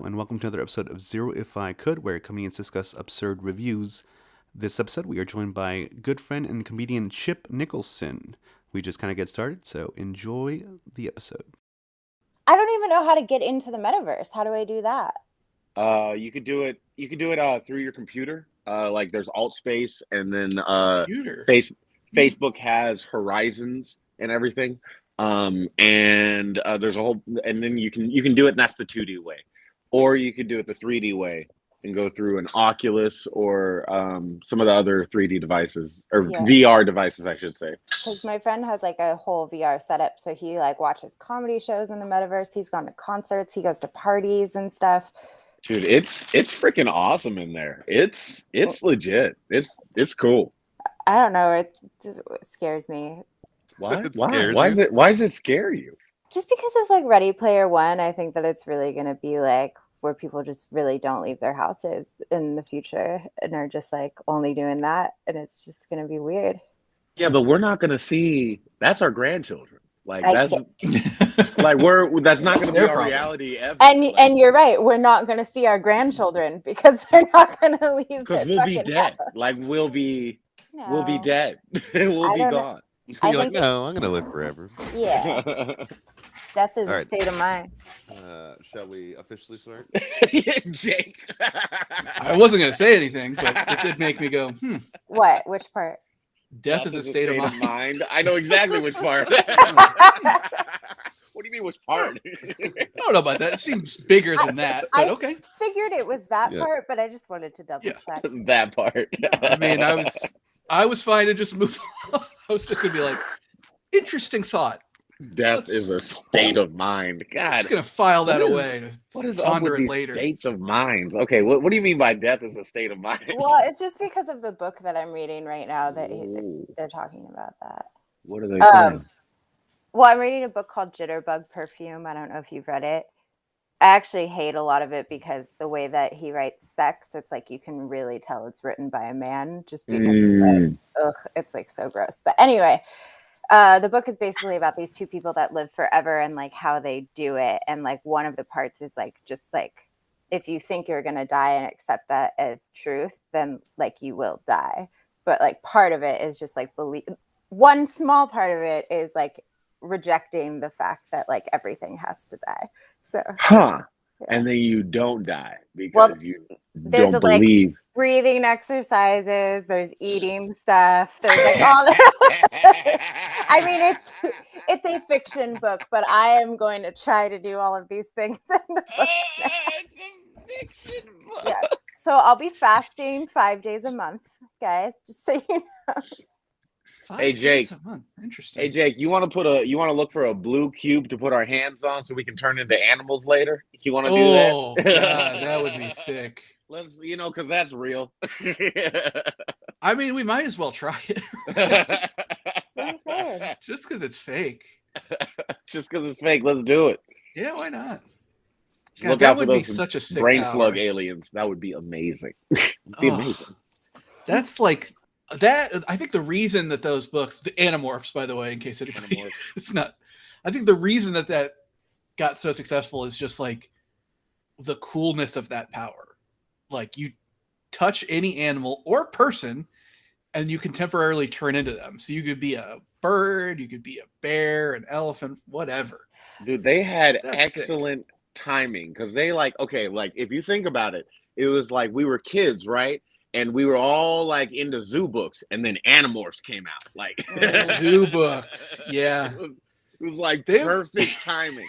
and welcome to another episode of Zero If I Could, where comedians discuss absurd reviews. This episode, we are joined by good friend and comedian Chip Nicholson. We just kind of get started, so enjoy the episode. I don't even know how to get into the metaverse. How do I do that? You could do it. You could do it through your computer. Like there's Alt Space, and then Facebook has Horizons and everything. And there's a whole, and then you can do it, and that's the 2D way, or you could do it the 3D way and go through an Oculus or some of the other 3D devices or VR devices, I should say. Because my friend has like a whole VR setup, so he like watches comedy shows in the metaverse. He's gone to concerts. He goes to parties and stuff. Dude, it's freaking awesome in there. It's legit. It's cool. I don't know. It just scares me. Why? Why does it scare you? Just because of like Ready Player One, I think that it's really going to be like where people just really don't leave their houses in the future and are just like only doing that, and it's just going to be weird. Yeah, but we're not going to see. That's our grandchildren. Like that's like that's not going to be our reality ever. And you're right. We're not going to see our grandchildren because they're not going to leave. Because we'll be dead. House. Like we'll be dead. We'll be gone. You're like, no, I'm going to live forever. Yeah. Death is a state of mind. Shall we officially start? Jake. I wasn't going to say anything, but it did make me go, What? Which part? Death is a state of mind. I know exactly which part. What do you mean, which part? I don't know about that. It seems bigger than that, but okay. I figured it was that part, but I just wanted to double check. That part. I mean, I was fine to just move on. I was just going to be like, interesting thought. Death is a state of mind. God, I'm just going to file that away. What is up with these later. States of mind? Okay, what do you mean by death is a state of mind? Well, it's just because of the book that I'm reading right now that they're talking about that. What are they saying? Well, I'm reading a book called Jitterbug Perfume. I don't know if you've read it. I actually hate a lot of it because the way that he writes sex, it's like you can really tell it's written by a man just because it's like so gross. But anyway, the book is basically about these two people that live forever and like how they do it. And like one of the parts is like just like if you think you're gonna die and accept that as truth, then like you will die. But like part of it is just like one small part of it is like rejecting the fact that like everything has to die. So and then you don't die because you don't believe. Like breathing exercises, there's eating stuff, there's like all that. I mean, it's a fiction book, but I am going to try to do all of these things in the book. It's a fiction book. Yeah. So I'll be fasting 5 days a month, guys, just so you know. Hey Jake. Interesting. Hey Jake, you want to look for a blue cube to put our hands on so we can turn into animals later? You want to do that? Oh, God, that would be sick. Let's, because that's real. I mean, we might as well try it. Just because it's fake. Just because it's fake, let's do it. Yeah, why not? God, Look that out would for be those such a sick brain power. slug aliens. That would be amazing. Amazing. That's like that. I think the reason that those books, the Animorphs, by the way, in case anybody, it's not. I think the reason that got so successful is just like the coolness of that power. Like you touch any animal or person, and you can temporarily turn into them. So you could be a bird, you could be a bear, an elephant, whatever. Dude, they had excellent timing because they like if you think about it, it was like we were kids, right? And we were all like into zoo books, and then Animorphs came out. Like zoo books, yeah. It was like perfect timing.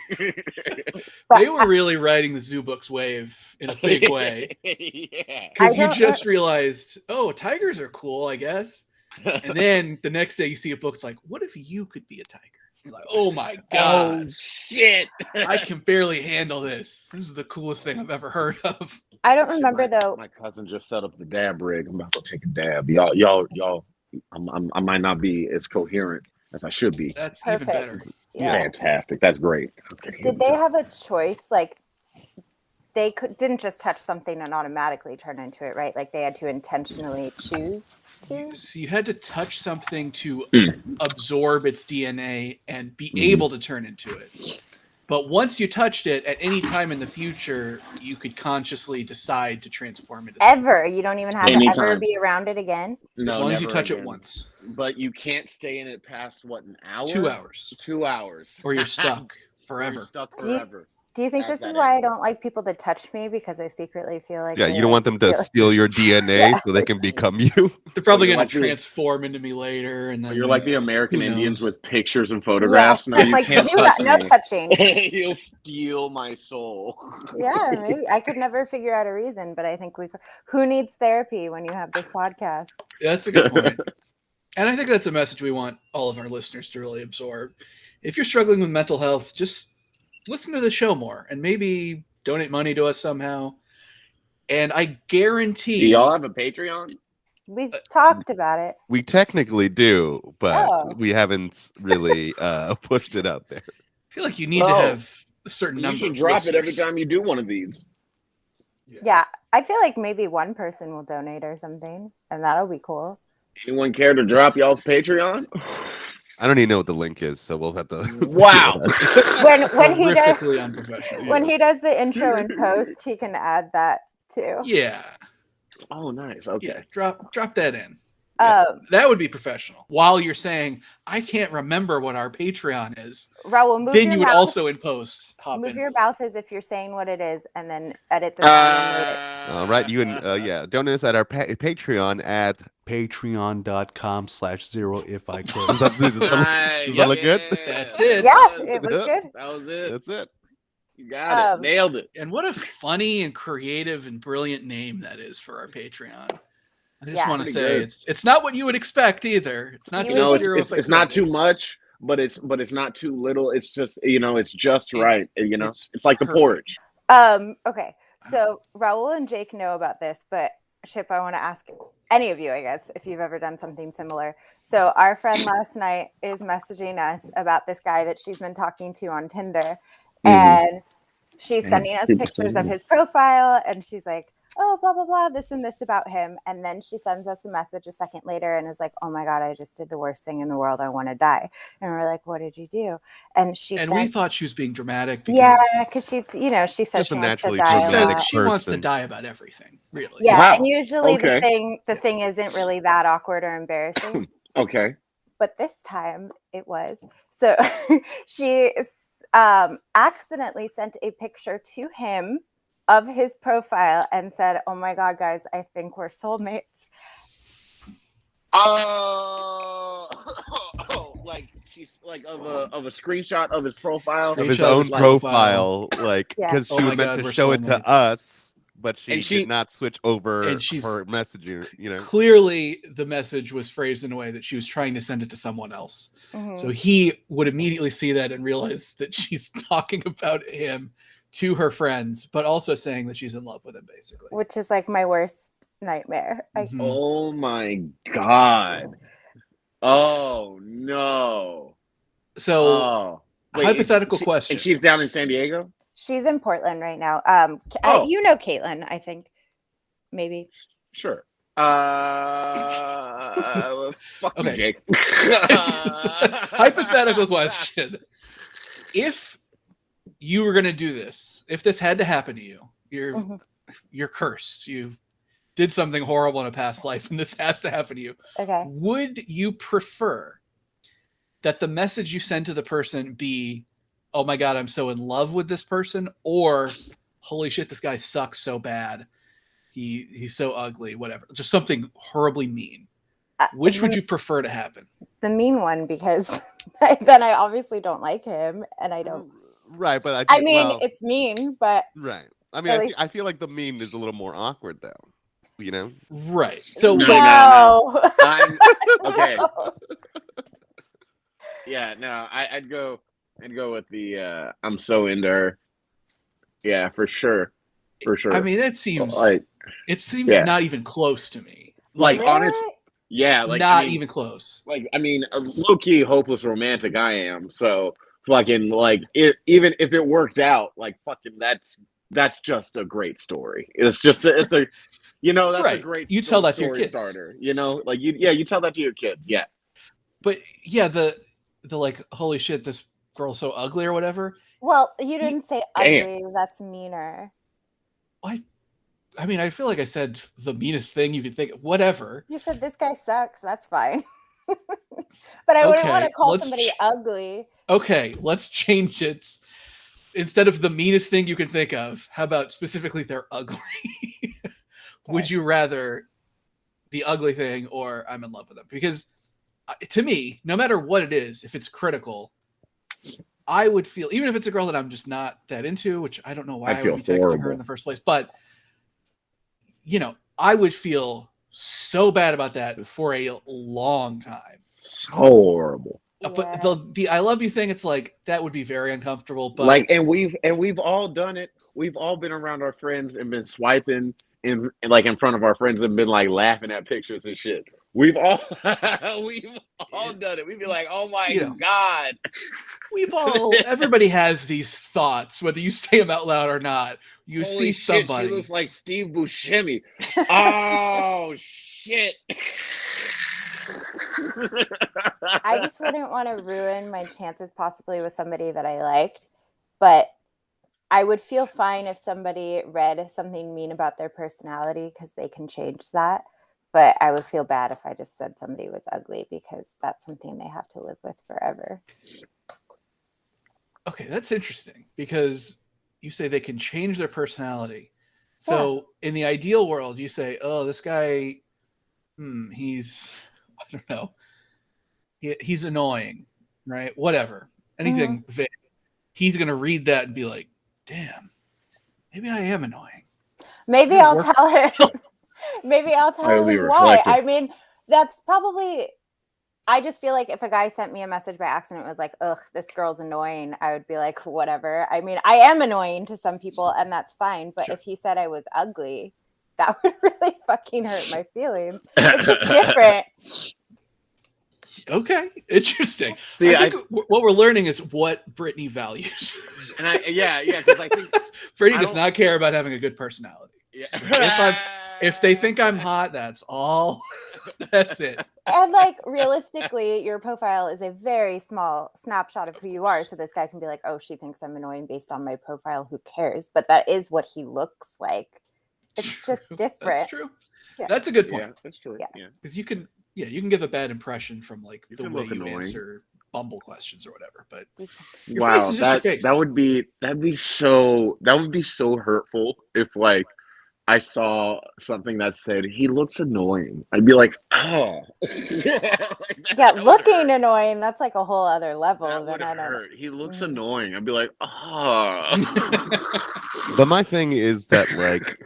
They were really riding the zoo books wave in a big way. Yeah. Because you just realized, tigers are cool, I guess. And then the next day you see a book, it's like, what if you could be a tiger? You're like, oh my God. Oh, shit. I can barely handle this. This is the coolest thing I've ever heard of. I don't remember though. My cousin just set up the dab rig. I'm about to take a dab. Y'all. I might not be as coherent as I should be. That's perfect. Even better. Yeah. Fantastic. That's great. Okay, did they have a choice? Like they didn't just touch something and automatically turn into it, right? Like they had to intentionally choose to. So you had to touch something to absorb its DNA and be able to turn into it. But once you touched it, at any time in the future, you could consciously decide to transform it. Ever. You don't even have to ever Anytime. be around it again. No, As long as you never touch it again. once. But you can't stay in it past what, an hour? 2 hours. 2 hours. Or you're stuck Or forever. you're stuck forever. Do you think As this is that why I animal. don't like people to touch me? Because I secretly feel like Yeah, you don't want them to steal your DNA so they can become you. They're probably You're going like to the- transform into me later. And then You're like the American who Indians knows? with pictures and photographs. No, you like, can't do not, touch no me. touching. You'll steal my soul. Yeah, maybe I could never figure out a reason, but I think we could. Who needs therapy when you have this podcast? That's a good point. And I think that's a message we want all of our listeners to really absorb. If you're struggling with mental health, just listen to the show more and maybe donate money to us somehow. And I guarantee... Do y'all have a Patreon? We've talked about it. We technically do, but Oh. we haven't really pushed it out there. I feel like you need to have a certain You number should of drop it every listeners. time you do one of these. Yeah, I feel like maybe one person will donate or something, and that'll be cool. Anyone care to drop y'all's Patreon? I don't even know what the link is, so we'll have to. Wow. When he does Horrifically unprofessional. when he does the intro and post, he can add that too. Yeah. Oh, nice. Okay. Yeah. Drop that in. Yeah, that would be professional. While you're saying, I can't remember what our Patreon is, Raul, move then your you would mouth. also in post hop Move in. your mouth as if you're saying what it is, and then edit the sound in later. All right, you can donate us at our Patreon at Patreon.com/0 if I could. Does that look good? That's it. Yeah, it was good. That was it. That's it. You got it. Nailed it. And what a funny and creative and brilliant name that is for our Patreon. I just Yeah. want to Pretty say good. it's not what you would expect either. It's not You just No, zero if I it's not could. too It's- much, but it's not too little. It's just it's just right. it's It's like the perfect. porridge. Okay. So Raul and Jake know about this, but Chip, I want to ask any of you, I guess, if you've ever done something similar. So our friend last night is messaging us about this guy that she's been talking to on Tinder, and she's sending us pictures of his profile, and she's like, oh, blah, blah, blah, this and this about him. And then she sends us a message a second later and is like, oh my God, I just did the worst thing in the world. I want to die. And we're like, what did you do? And she And said, we thought she was being dramatic because yeah, because she said Just she a wants to naturally die. she a said dramatic lot. she wants to person. die about everything, really. Yeah, Wow. and usually Okay. the thing isn't really that awkward or embarrassing, Okay. but this time it was. So she accidentally sent a picture to him of his profile and said, "Oh my God, guys, I think we're soulmates." Like she's like of a screenshot of his profile. Of his Screenshot of own his profile, like Yeah. because Oh she my was meant God, to we're show it to soulmates. us, but she And she- did not switch over And she's- her messaging. You know, Clearly, the message was phrased in a way that she was trying to send it to someone else. Mhm. So he would immediately see that and realize that she's talking about him to her friends, but also saying that she's in love with him, basically. Which is like my worst nightmare. Mhm. Oh my God. Oh no. So, Oh. Wait, hypothetical and question. And she's down in San Diego? She's in Portland right now. Oh. You know Caitlin, I think. Maybe. Sure. Fuck you, Okay. Jake. Hypothetical question. If you were going to do this, if this had to happen to you, Mhm. you're cursed. You did something horrible in a past life, and this has to happen to you. Okay. Would you prefer that the message you send to the person be, oh my God, I'm so in love with this person, or holy shit, this guy sucks so bad. He's so ugly, whatever. Just something horribly mean. Which would you prefer to happen? The mean one, because then I obviously don't like him, and I don't. right? But I mean, it's mean, but right. I mean, at I least- feel like the meme is a little more awkward, though. You know, Right. So No. no. I'm okay. Yeah, no, I'd go with the I'm so into her. Yeah, for sure. For sure. I mean, that seems like it seems yeah. not even close to me. Like, Really? honest yeah, like not I mean, even close. like I mean, a low-key hopeless romantic I am. So fucking like even if it worked out, like fucking that's just a great story. It's just it's a that's a Right. great You tell that to your story kids. starter. Like you tell that to your kids. Yeah. But yeah, the like, holy shit, this girl's so ugly or whatever. Well, you didn't say Damn. ugly. That's meaner. I mean, I feel like I said the meanest thing you could think of. Whatever. You said this guy sucks. That's fine. But I wouldn't want to call somebody ugly. Okay, let's change it. Instead of the meanest thing you can think of, how about specifically they're ugly? Would you rather the ugly thing or I'm in love with them? Because to me, no matter what it is, if it's critical, I would feel, even if it's a girl that I'm just not that into, which I don't know why I would be texting her in the first place, but I would feel so bad about that for a long time. So horrible. But the I love you thing, it's like that would be very uncomfortable. But like, and we've all done it. We've all been around our friends and been swiping in front of our friends and been like laughing at pictures and shit. We've all done it. We'd be like, oh my God. Everybody has these thoughts, whether you say them out loud or not. You Holy see somebody. Shit, she looks like Steve Buscemi. Oh shit. I just wouldn't want to ruin my chances possibly with somebody that I liked, but I would feel fine if somebody read something mean about their personality because they can change that. But I would feel bad if I just said somebody was ugly because that's something they have to live with forever. Okay, that's interesting because you say they can change their personality. So in the ideal world, you say, oh, this guy, he's, I don't know, he's annoying, right? Whatever. Anything vague. He's going to read that and be like, damn, maybe I am annoying. Maybe I'll tell him. Maybe I'll tell him why. I mean, that's probably, I just feel like if a guy sent me a message by accident, was like, ugh, this girl's annoying, I would be like, whatever. I mean, I am annoying to some people and that's fine. But if he said I was ugly, that would really fucking hurt my feelings. It's just different. Okay, interesting. See, I think what we're learning is what Brittany values. And because I think Brittany does not care about having a good personality. Yeah. If they think I'm hot, that's all. That's it. And like realistically, your profile is a very small snapshot of who you are. So this guy can be like, oh, she thinks I'm annoying based on my profile. Who cares? But that is what he looks like. It's just different. That's true. Yeah. That's a good point. Yeah, that's true. Yeah. Because you can give a bad impression from like the way you answer Bumble questions or whatever. But your face is just your face. That'd be so hurtful if like I saw something that said he looks annoying. I'd be like, oh. Looking annoying, that's like a whole other level. That would hurt. He looks annoying. I'd be like, oh. But my thing is that like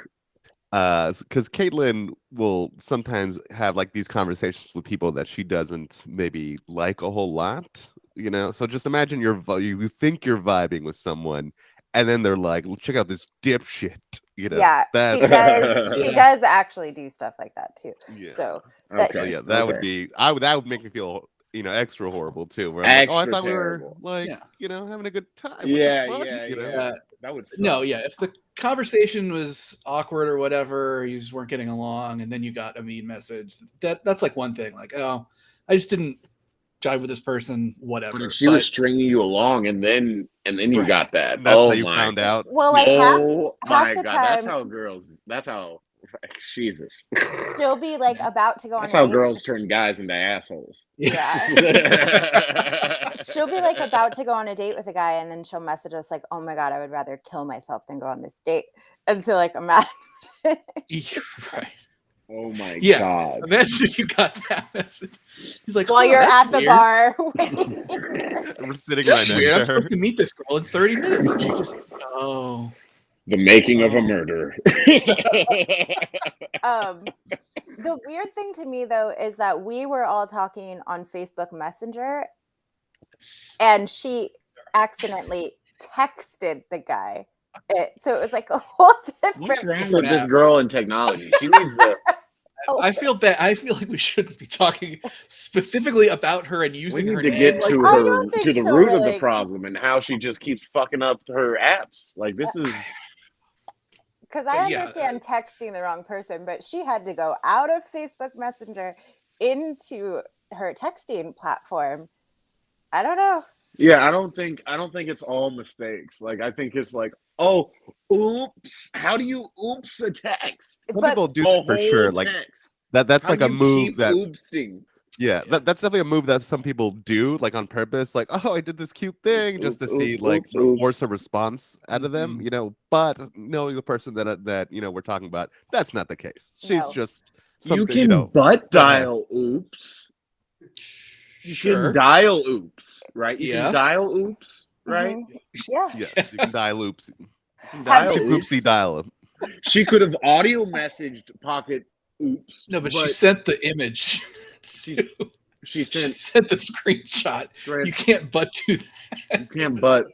because Caitlin will sometimes have like these conversations with people that she doesn't maybe like a whole lot, so just imagine you think you're vibing with someone and then they're like, well, check out this dipshit, she does actually do stuff like that too. So that would make me feel extra horrible too, where I'm like, oh, I thought terrible. We were like having a good time. That would suck. No, if the conversation was awkward or whatever, you just weren't getting along, and then you got a mean message, that's like one thing, like, oh, I just didn't jive with this person, whatever. But if she was stringing you along and then you got that, that's how you found out. Well, like half the time, that's how Jesus. She'll be like about to go on. That's how girls turn guys into assholes. Yeah. She'll be like about to go on a date with a guy, and then she'll message us like, "Oh my God, I would rather kill myself than go on this date." And so, like, imagine. Right. Oh my God. Imagine you got that message. He's like, while you're at the bar. We're sitting right next to her. I'm supposed to meet this girl in 30 minutes. And she just, the making of a murder. The weird thing to me, though, is that we were all talking on Facebook Messenger, and she accidentally texted the guy. So it was like a whole different. What's wrong with this girl in technology? She needs to. I feel bad. I feel like we shouldn't be talking specifically about her and using her name. We need to get to the root of the problem and how she just keeps fucking up her apps. Like, this is. Because I understand texting the wrong person, but she had to go out of Facebook Messenger into her texting platform. I don't know. Yeah, I don't think it's all mistakes. Like I think it's like, oh, oops. How do you oops a text? Some But people do A that for sure. whole Like text. that's How like do a you move keep that oopsing? yeah, that's definitely a move that some people do, like on purpose. Like, oh, I did this cute thing just Oops, to see, oops, like, oops, oops. force a response out of them, Mhm. But knowing the person that we're talking about, that's not the case. She's No. just You something, can butt butthead. dial oops. You can Sure. dial oops, right? You can Yeah. dial oops, right? Mhm. Yeah. Yes, you can dial oops. You can Have dial Oopsie oops. poopsie dial 'em. She could have audio messaged Pocket oops, No, but she but sent the image. she she She sent sent the screenshot. thread. You can't but do that. You can't but.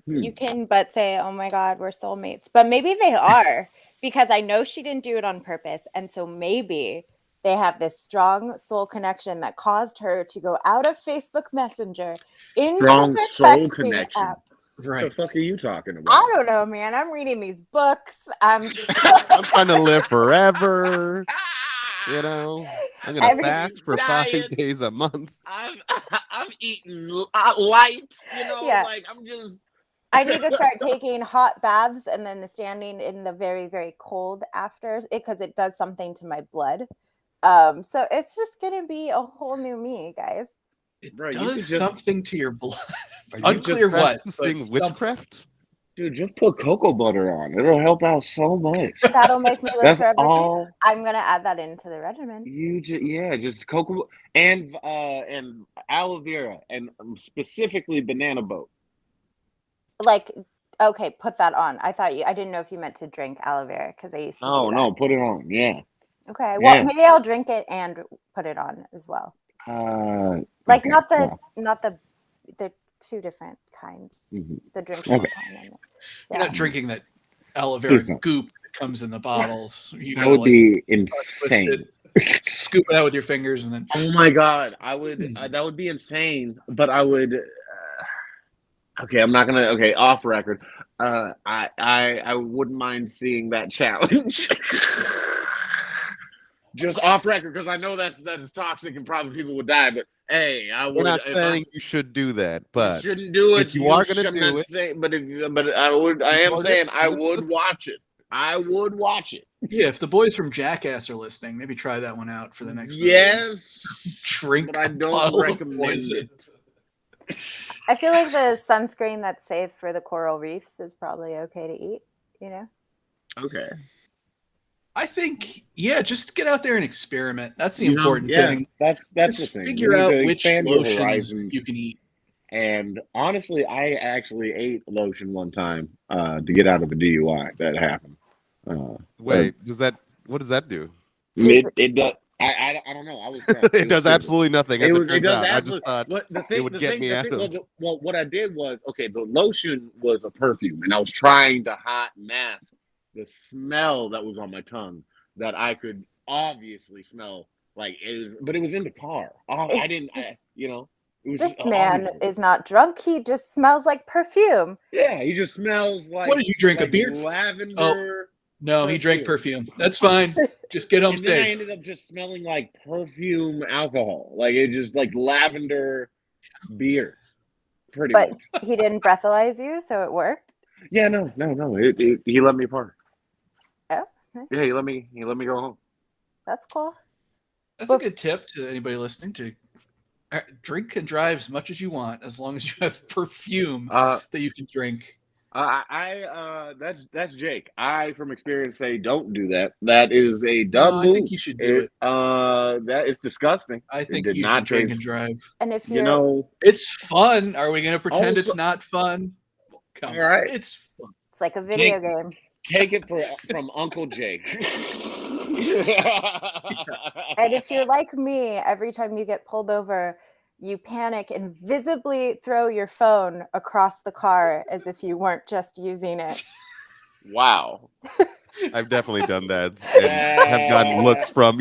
You can but say, "Oh my God, we're soulmates." But maybe they are because I know she didn't do it on purpose, and so maybe they have this strong soul connection that caused her to go out of Facebook Messenger into Strong the soul texting connection. app. What the Right. fuck are you talking I about? don't know, man. I'm reading these books. I'm I'm trying to live forever. I'm gonna every fast for 5 Diet. days a month. I'm eating light, yeah. like I'm just. I need to start taking hot baths and then standing in the very, very cold after it because it does something to my blood. So it's just gonna be a whole new me, guys. It Bro, you does could just, something to your blood. Are you Unclear just what, but practicing something. witchcraft? dude, just put cocoa butter on. It'll help out so much. That'll make me live That's forever too. all I'm gonna add that into the regimen. just cocoa and aloe vera and specifically banana boat. Like, okay, put that on. I didn't know if you meant to drink aloe vera because I used to do that. No, put it on. Yeah. Okay, well, Yeah. maybe I'll drink it and put it on as well. Like Okay, not well, the two different kinds. mhm. The drinkable Okay. kind. And You're not drinking that aloe Please vera don't. goop that comes in the bottles. You That gotta would like be twist insane. it, scoop it out with your fingers, and then. Oh my god, I would. That would be insane. But I would. Okay, I'm not gonna. Okay, off record. I wouldn't mind seeing that challenge. Just off record because I know that's toxic and probably people would die. But hey, I We're would. not If I saying you should do that, you but shouldn't do it. if you are gonna I'm do not it, saying, but I would. I if you am are gonna saying I do it, would watch it. I would watch it. Yeah, if the boys from Jackass are listening, maybe try that one out for the next movie. Yes, Drink but I a don't bottle of recommend poison. it. I feel like the sunscreen that's safe for the coral reefs is probably okay to eat. Okay. I think, yeah, just get out there and experiment. That's the important Yeah, thing. that's the Just thing. figure You need out to which expand your lotions horizons. you can eat. And honestly, I actually ate lotion one time to get out of a DUI that happened. wait, what does that do? It does. I don't know. I was drunk. It does stupid. absolutely nothing, as it It turns does out. I just absolutely. thought What it would get me out of. Well, what I did was okay. The lotion was a perfume, and I was trying to hot mask the smell that was on my tongue that I could obviously smell. Like but it was in the car. I didn't. It was This man obviously. is not drunk. He just smells like perfume. Yeah, he just smells like. What did you drink? A like beer? lavender. Oh, no, he drank perfume. That's fine. Just get home And then I safe. ended up just smelling like perfume alcohol. Like it just like lavender beer. Pretty But much. he didn't breathalyze you, so it worked. Yeah, no. He let me park. Oh, Yeah, he let me go home. that's cool. That's a good tip to anybody listening to drink and drive as much as you want, as long as you have perfume that you can drink. That's Jake. I, from experience, say don't do that. That is a dumb move. I think you should do it. That is disgusting. I think you should drink and drive. And if you're, it's fun. Are we going to pretend Also- it's not fun? Come All right. on, it's fun. it's like a video game. Take it from Uncle Jake. And if you're like me, every time you get pulled over, you panic and visibly throw your phone across the car as if you weren't just using it. Wow. I've definitely done that and have gotten looks from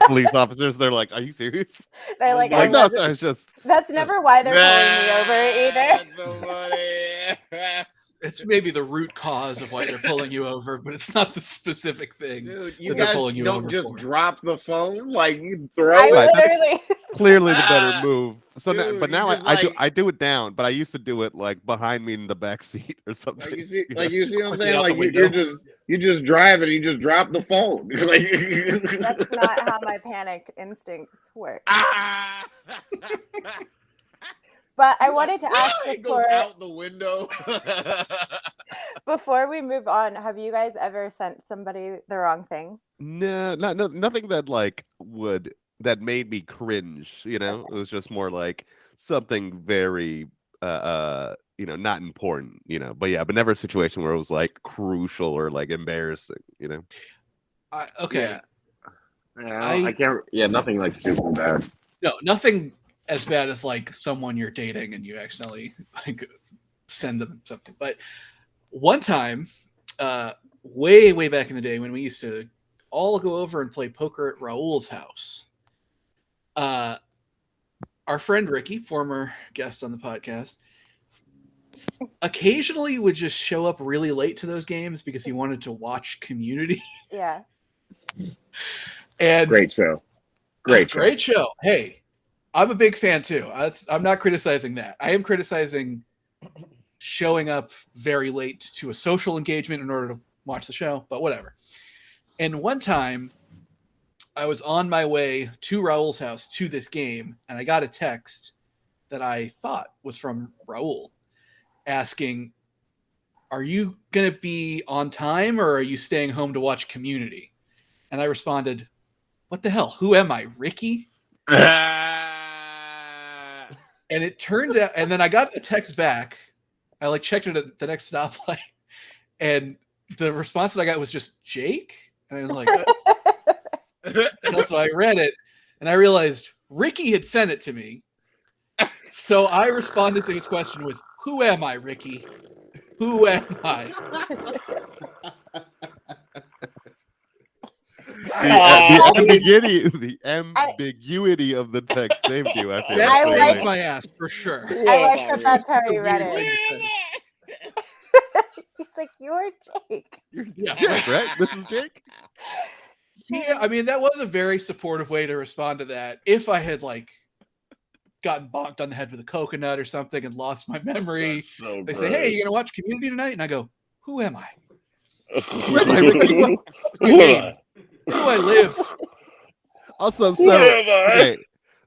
police officers. They're like, "Are you serious?" They're like, Like, no, sorry, it's just. That's never why they're pulling me over either. That's so funny. it's maybe the root cause of why they're pulling you over, but it's not the specific thing Dude, that they're pulling you don't over just for. drop the phone, like you throw I it. literally. Clearly the better move. So now, Dude, but you now just, I do it down, but I used to do it like behind me in the back seat or something. Like you see, you like know? you see what I'm Quickly saying? out the Like you're window. just driving, you just drop the phone. Like, That's not how my panic instincts work. ah! But I wanted to ask It goes out the window. before we move on, have you guys ever sent somebody the wrong thing? No, nothing that made me cringe, you know? It was just more like something very not important, you know. But yeah, but never a situation where it was like crucial or like embarrassing, you know. Okay. Yeah, I can't. Yeah, nothing like super bad. No, nothing as bad as like someone you're dating and you accidentally like send them something. But one time, way back in the day when we used to all go over and play poker at Raul's house, our friend Ricky, former guest on the podcast, occasionally would just show up really late to those games because he wanted to watch Community. Yeah. And Great show. Great show. Hey, I'm a big fan too. I'm not criticizing that. I am criticizing showing up very late to a social engagement in order to watch the show, but whatever. And one time I was on my way to Raul's house to this game, and I got a text that I thought was from Raul asking, "Are you going to be on time or are you staying home to watch Community?" And I responded, "What the hell? Who am I, Ricky?" And it turned out, and then I got a text back. I like checked it at the next stoplight, and the response that I got was just Jake. And I was like, and also I read it, and I realized Ricky had sent it to me. So I responded to his question with, "Who am I, Ricky? Who am I?" The ambiguity of the text saved you. I feel That I saved like- my ass for sure. I like that that's how he read Weird it. thing to say. He's like, "You're Jake." Yeah. Jake, right? This is Jake. Yeah, I mean that was a very supportive way to respond to that. If I had like gotten bonked on the head with a coconut or something and lost my memory, So they say, "Hey, you gonna watch Community tonight?" And I go, "Who am I? Who am I, Ricky? What's my name? Where do I live?" Also, Who am I? okay,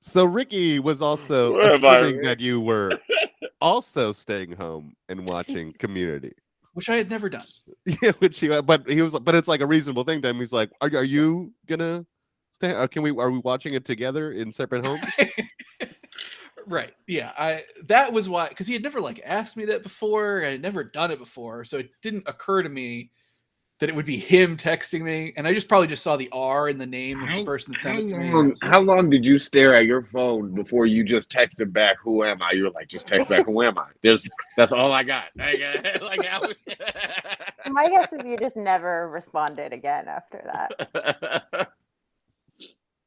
so Ricky was also Where am I, assuming that you were also staying home and watching Community. Which I had never done. Yeah, but it's like a reasonable thing to him. He's like, "Are you gonna stay? Are we watching it together in separate homes?" Right. Yeah. That was why, because he had never like asked me that before. I had never done it before, so it didn't occur to me that it would be him texting me. And I probably just saw the R in the name of the person that sent it to me. And I was like, How long did you stare at your phone before you just texted back, "Who am I?" You were like, just text back, "Who am I?" That's all I got. Like, My guess is you just never responded again after that.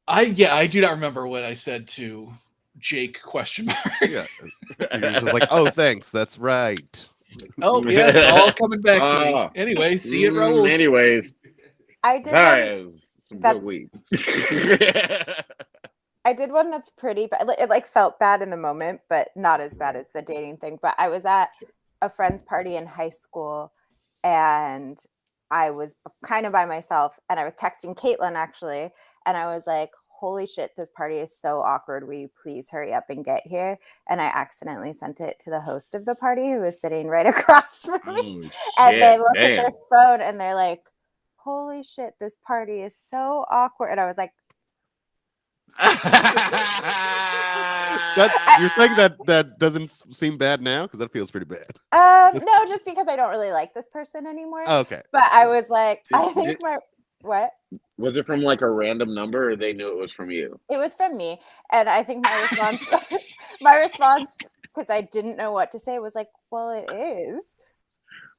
I do not remember what I said to Jake ? Yeah, you're just like, "Oh, thanks. That's right." Oh yeah, it's all coming back to me. Anyway, see you at Raul's. Anyways, I did that one, is some that's- good weed. I did one that's pretty bad. It like felt bad in the moment, but not as bad as the dating thing. But I was at a friend's party in high school, and I was kind of by myself, and I was texting Caitlin actually, and I was like, "Holy shit, this party is so awkward. Will you please hurry up and get here?" And I accidentally sent it to the host of the party who was sitting right across from me. And they look at their phone and they're like, "Holy shit, this party is so awkward." And I was like, You're saying that doesn't seem bad now, because that feels pretty bad. no, just because I don't really like this person anymore. Oh, okay. But I was like, what? Was it from like a random number, or they knew it was from you? It was from me. And I think my response, because I didn't know what to say, was like, "Well, it is."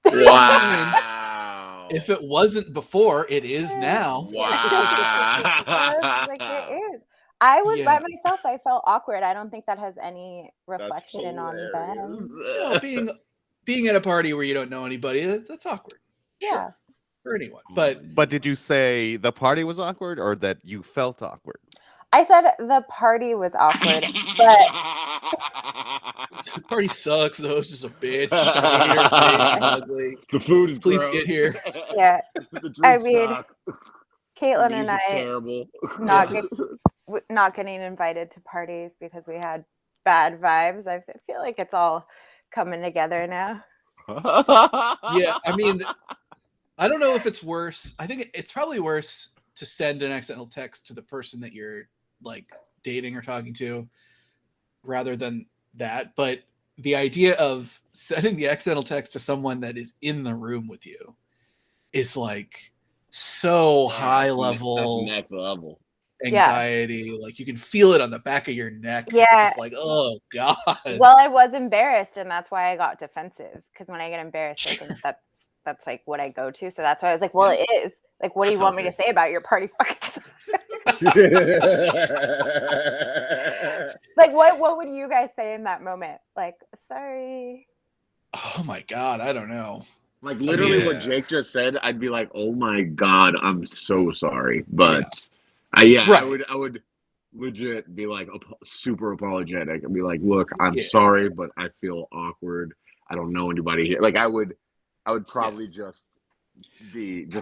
Wow. If it wasn't before, it is now. Wow. I was like, it is. I was by Yeah. myself. I felt awkward. I don't think that has any reflection on them. Well, being at a party where you don't know anybody, that's awkward. Yeah. Sure, for anyone. But did you say the party was awkward or that you felt awkward? I said the party was awkward, but the party sucks. The host is a bitch. I hate her face. She's ugly. The food is Please gross. get here. yeah, The drinks I mean, suck. Caitlin The and music's I terrible. not getting invited to parties because we had bad vibes. I feel like it's all coming together now. Yeah, I mean, I don't know if it's worse. I think it's probably worse to send an accidental text to the person that you're like dating or talking to rather than that. But the idea of sending the accidental text to someone that is in the room with you is like so high level. That's next level. Anxiety, like you can feel it on the back of your neck. Yeah, just like, oh god. Well, I was embarrassed, and that's why I got defensive. Because when I get embarrassed, I think that's like what I go to. So that's why I was like, well, it is. Like, what do you want me to say about your party fucking? Like, what would you guys say in that moment? Like, sorry. Oh my god, I don't know. Like literally what Jake just said, I'd be like, oh my god, I'm so sorry, but. Right. I would legit be like super apologetic and be like, look, I'm sorry, but I feel awkward. I don't know anybody here. Like I would probably just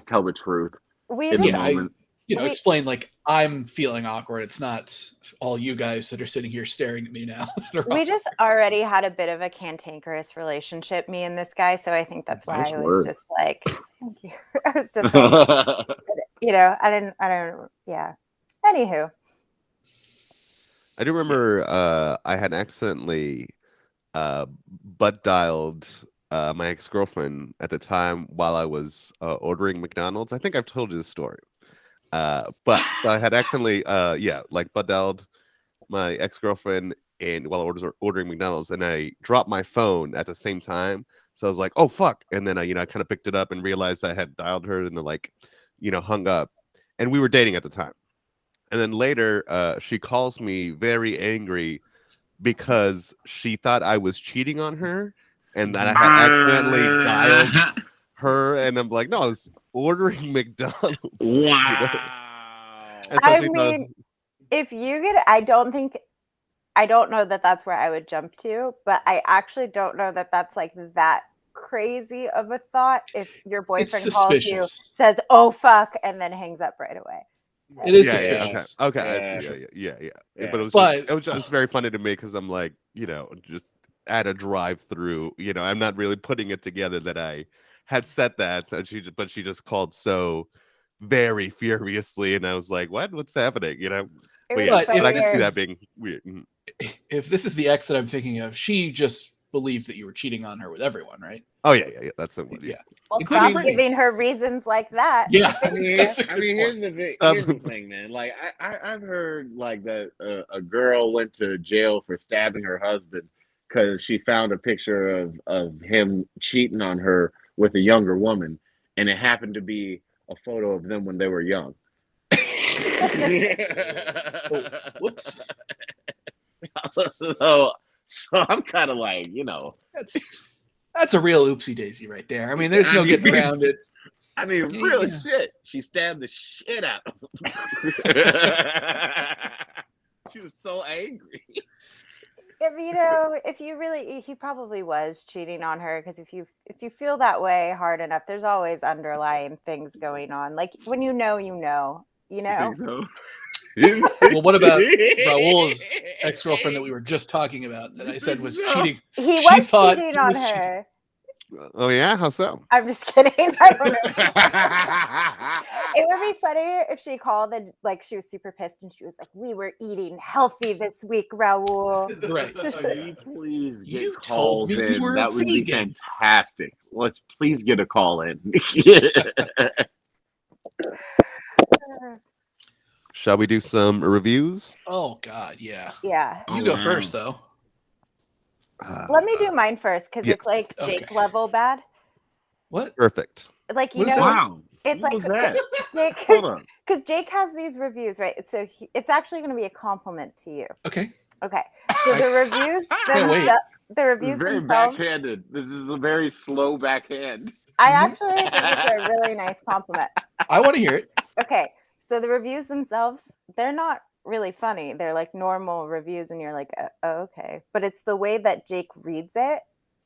tell the truth in the moment. Explain like I'm feeling awkward. It's not all you guys that are sitting here staring at me now. We just already had a bit of a cantankerous relationship, me and this guy. So I think that's why I was just like, thank you. I was just like, I don't, yeah. Anywho. I do remember I had accidentally butt dialed my ex-girlfriend at the time while I was ordering McDonald's. I think I've told you the story. But so I had accidentally, butt dialed my ex-girlfriend and while I was ordering McDonald's, and I dropped my phone at the same time. So I was like, oh, fuck. And then I kind of picked it up and realized I had dialed her and then hung up. And we were dating at the time. And then later, she calls me very angry because she thought I was cheating on her and that I had accidentally dialed her. And I'm like, no, I was ordering McDonald's. Wow. So I mean, if you get, I don't know that that's where I would jump to, but I actually don't know that that's like that crazy of a thought if your boyfriend calls you, says, oh, fuck, and then hangs up right away. It is suspicious. Okay. Yeah. But it was just very funny to me because I'm like, just at a drive-through, I'm not really putting it together that I had said that. So she just called so very furiously, and I was like, what's happening? But I can see that being weird. If this is the ex that I'm thinking of, she just believed that you were cheating on her with everyone, right? Oh yeah. That's the one. Yeah. Well, stop giving her reasons like that. Yeah. I mean, here's the thing, man. Like I've heard like that a girl went to jail for stabbing her husband because she found a picture of him cheating on her with a younger woman, and it happened to be a photo of them when they were young. Whoops. So I'm kind of like, that's a real oopsie daisy right there. I mean, there's no getting around it. I mean, real shit. She stabbed the shit out of him. She was so angry. If he probably was cheating on her, because if you feel that way hard enough, there's always underlying things going on. Like when you know. I think so. Well, what about Raul's ex-girlfriend that we were just talking about that I said was cheating? He was cheating on her. Oh yeah, how so? I'm just kidding. I don't know. It would be funnier if she called and like she was super pissed and she was like, "We were eating healthy this week, Raul." Right. Please get calls in. That would be fantastic. Let's please get a call in. Shall we do some reviews? Oh God, yeah. Yeah. You go first, though. Let me do mine first because it's like Jake level bad. What? Perfect. Like wow. It's what like Jake. Hold on. Because Jake has these reviews, right? So it's actually going to be a compliment to you. Okay. So the reviews. Can't wait. the reviews Very themselves. backhanded. This is a very slow backhand. I actually think it's a really nice compliment. I want to hear it. Okay, so the reviews themselves, they're not really funny. They're like normal reviews, and you're like, oh, okay. But it's the way that Jake reads it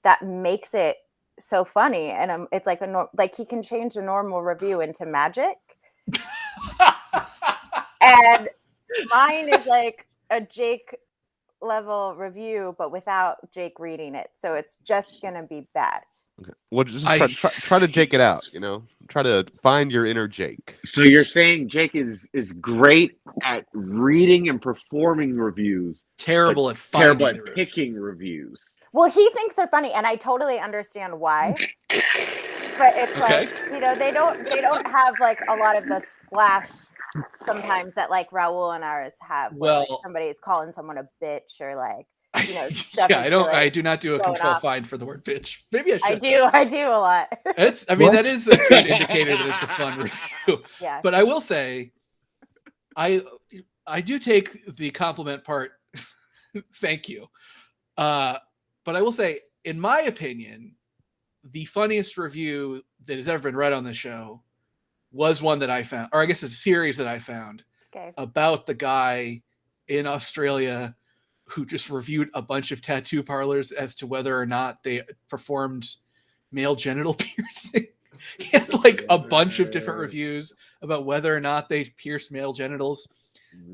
that makes it so funny. And it's like like he can change a normal review into magic. And mine is like a Jake level review, but without Jake reading it. So it's just gonna be bad. Okay. Well, just try to Jake it out. Try to find your inner Jake. So you're saying Jake is great at reading and performing reviews, Terrible at picking reviews. Well, he thinks they're funny, and I totally understand why. But it's like, they don't have like a lot of the splash sometimes that like Raul and ours have. Where, like, somebody's calling someone a bitch or like, stuff. Yeah, I do not do a control find for the word bitch. Maybe I should. I do a lot. That is a good indicator that it's a fun review. Yeah. But I will say, I do take the compliment part. Thank you. But I will say, in my opinion, the funniest review that has ever been read on the show was one that I found, or I guess a series that I found about the guy in Australia who just reviewed a bunch of tattoo parlors as to whether or not they performed male genital piercing. He had like a bunch of different reviews about whether or not they pierced male genitals.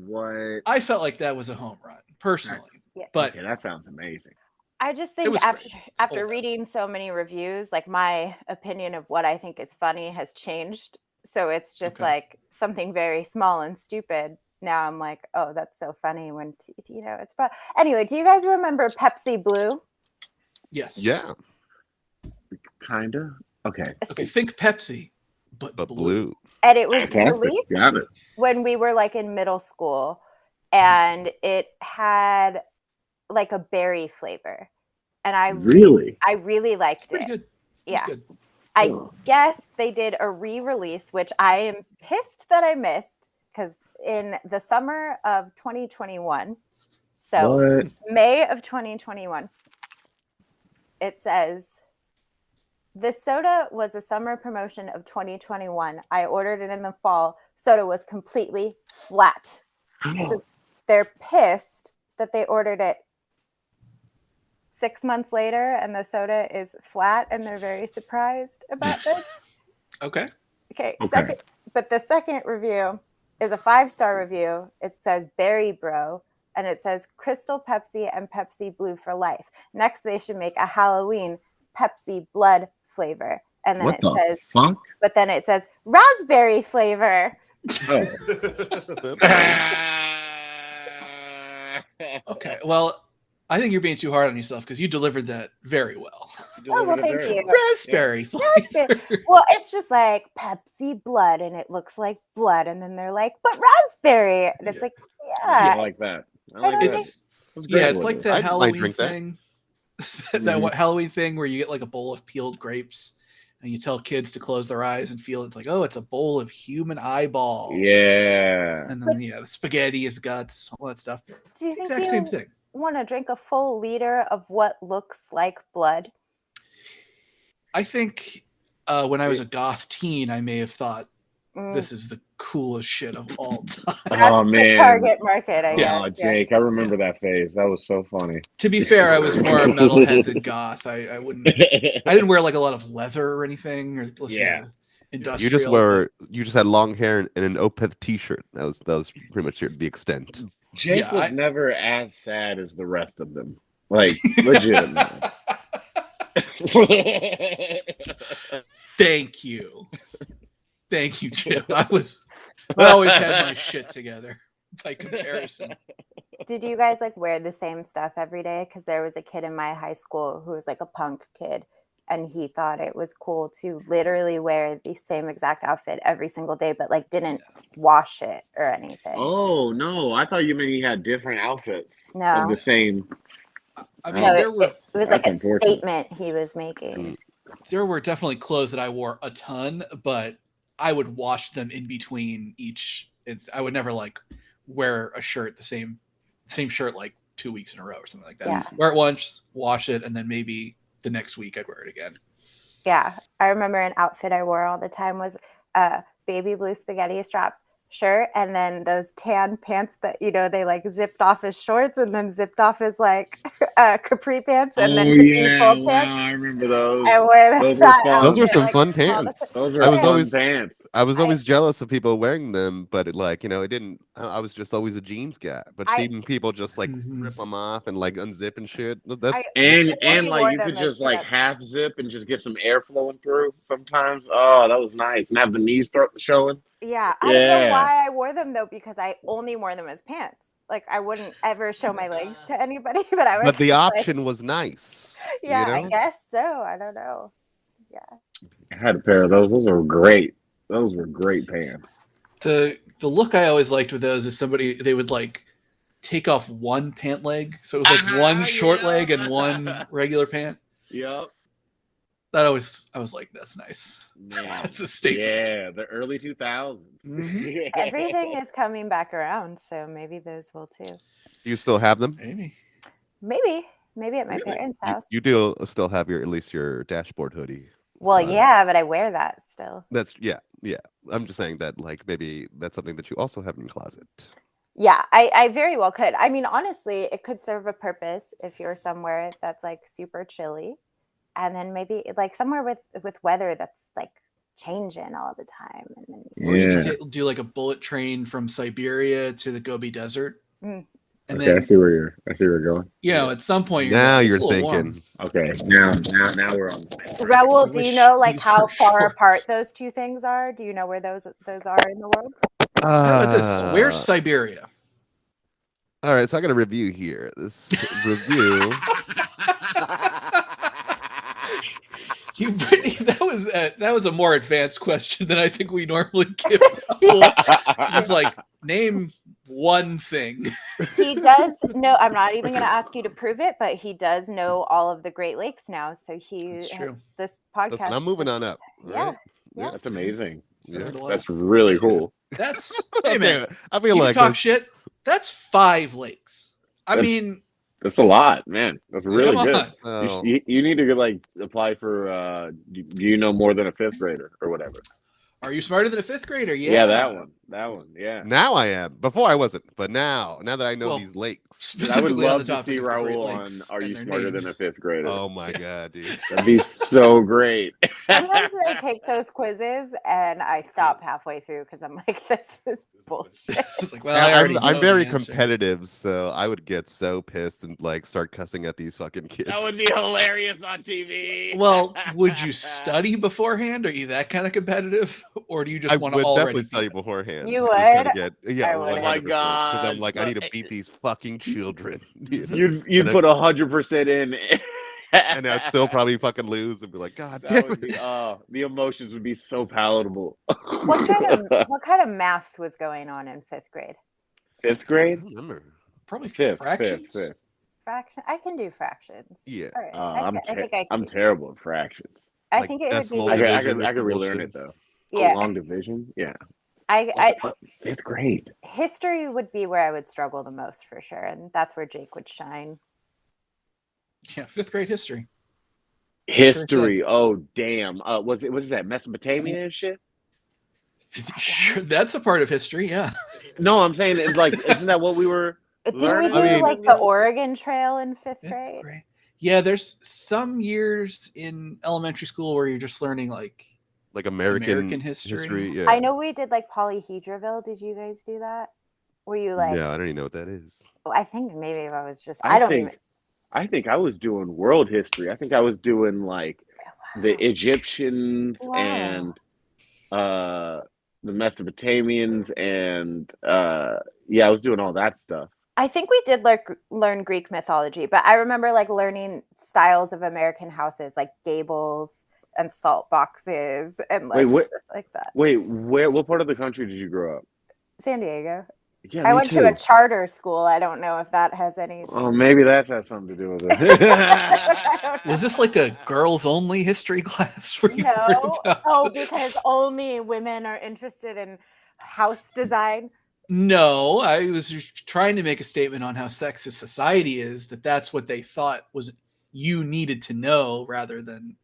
What? I felt like that was a home run, personally. But that sounds amazing. I just think after reading so many reviews, like my opinion of what I think is funny has changed. So it's just like something very small and stupid. Now I'm like, oh, that's so funny when, it's fun. Anyway, do you guys remember Pepsi Blue? Yes. Yeah. Kinda. Okay. Think Pepsi, but blue. And it was released when we were like in middle school, and it had like a berry flavor, and I really liked it. Good. Yeah. Good. I guess they did a re-release, which I am pissed that I missed, because in the summer of 2021, so May of 2021, it says, this soda was a summer promotion of 2021. I ordered it in the fall. Soda was completely flat. So they're pissed that they ordered it 6 months later and the soda is flat, and they're very surprised about this. Okay. But the second review is a 5-star review. It says Berry Bro, and it says Crystal Pepsi and Pepsi Blue for life. Next, they should make a Halloween Pepsi Blood flavor. And then but then it says raspberry flavor. Okay. Well, I think you're being too hard on yourself, because you delivered that very well. Well, thank you. Raspberry flavor. Well, it's just like Pepsi Blood, and it looks like blood, and then they're like, but raspberry, and it's like, I like that. It's like that Halloween thing. That Halloween thing where you get like a bowl of peeled grapes, and you tell kids to close their eyes and feel it's like, oh, it's a bowl of human eyeballs. Yeah. And then the spaghetti is guts, all that stuff. Do you think exact same thing? Want to drink a full liter of what looks like blood? I think when I was a goth teen, I may have thought this is the coolest shit of all time. Oh man, the target market, I guess. Oh, Jake, I remember that phase. That was so funny. To be fair, I was more metalhead than goth. I wouldn't. I didn't wear like a lot of leather or anything, or listen to industrial. You just had long hair and an Opeth T-shirt. That was pretty much the extent. Jake was never as sad as the rest of them. Like, legitimately. Thank you, Chip. I always had my shit together by comparison. Did you guys like wear the same stuff every day? Because there was a kid in my high school who was like a punk kid, and he thought it was cool to literally wear the same exact outfit every single day, but like didn't wash it or anything. Oh no, I thought you meant he had different outfits. No, of the same. I mean, it was like a statement he was making. There were definitely clothes that I wore a ton, but I would wash them in between each. I would never like wear a shirt, the same shirt, like 2 weeks in a row or something like that. Yeah. Wear it once, wash it, and then maybe the next week I'd wear it again. Yeah, I remember an outfit I wore all the time was a baby blue spaghetti strap shirt, and then those tan pants that they like zipped off his shorts and then zipped off his like capri pants, and then full pants. I remember those. I wear Those that. were fun. Those were some like, fun pants. Those were I was fun always pants. I was always jealous of people wearing them, but it it didn't. I was just always a jeans guy. But seeing people just like rip them off and like unzip and shit. And like you could just like half zip and just get some air flowing through sometimes. Oh, that was nice. And have the knees showing. Yeah, I don't know why I wore them though, because I only wore them as pants. Like I wouldn't ever show my legs to anybody, but I was. But the option was nice. Yeah, I guess so. I don't know. Yeah. I had a pair of those. Those were great. Those were great pants. The look I always liked with those is they would like take off one pant leg, so it was like one short leg and one regular pant. Yep. I was like, that's nice. Yeah. That's a statement. Yeah, the early 2000s. Mm-hmm. Everything is coming back around, so maybe those will too. Do you still have them? Maybe at my parents' house. You do still have at least your dashboard hoodie. Well, yeah, but I wear that still. That's yeah. I'm just saying that like maybe that's something that you also have in your closet. Yeah, I very well could. I mean, honestly, it could serve a purpose if you're somewhere that's like super chilly, and then maybe like somewhere with weather that's like changing all the time, and then or you could do like a bullet train from Siberia to the Gobi Desert. And then, I see where you're going. At some point you're thinking. Warm. Okay, now we're on. Raul, do you know like how far apart those two things are? Do you know where those are in the world? How about this? Where's Siberia? All right, so I got a review here. This review. Brittany, that was a more advanced question than I think we normally give. Just like name one thing. He does know. I'm not even going to ask you to prove it, but he does know all of the Great Lakes now. So this podcast. Listen, I'm moving on up. Right? Yeah, that's amazing. Yeah. That's really cool. That's hey man. I feel like talk shit. That's 5 lakes. I mean. That's a lot, man. That's really good. Oh. You need to like apply for. Do you know more than a 5th grader or whatever? Are you smarter than a 5th grader? Yeah, that one. Yeah. Now I am. Before I wasn't, but now that I know these lakes, I would love to see Raul on "Are You Smarter Than a 5th Grader?" Oh my god, dude, that'd be so great. Sometimes I take those quizzes and I stop halfway through because I'm like, this is bullshit. Like, well, I'm very competitive, so I would get so pissed and like start cussing at these fucking kids. That would be hilarious on TV. Well, would you study beforehand? Are you that kind of competitive, or do you just want to already definitely study beforehand? You would? Oh my god! Because I'm like, I need to beat these fucking children. You'd put 100% in. And I'd still probably fucking lose and be like, God damn it. The emotions would be so palatable. What kind of math was going on in 5th grade? 5th grade? I don't remember. Probably fractions. Fifth. Fraction. I can do fractions. Yeah. Right. I'm terrible at fractions. I think it would be. I could relearn it though. Yeah. Long division. Yeah. 5th grade. History would be where I would struggle the most for sure, and that's where Jake would shine. Yeah, 5th grade history. History. Oh damn. What is that? Mesopotamia and shit? Sure, that's a part of history, yeah. No, I'm saying it's like, isn't that what we were learning? Did we do like the Oregon Trail in 5th grade? Yeah, there's some years in elementary school where you're just learning like American history. Yeah. I know we did like Polyhedraville. Did you guys do that? Were you like? Yeah, I don't even know what that is. I think maybe if I was just. I think I was doing world history. I think I was doing like the Egyptians and the Mesopotamians and I was doing all that stuff. I think we did learn Greek mythology, but I remember like learning styles of American houses, like gables and salt boxes and like stuff like that. Wait, what part of the country did you grow up? San Diego. Yeah, I went to a charter school. I don't know if that has any. Oh, maybe that has something to do with it. Was this like a girls only history class? No. Oh, because only women are interested in house design. No, I was just trying to make a statement on how sexist society is. That's what they thought was you needed to know, rather than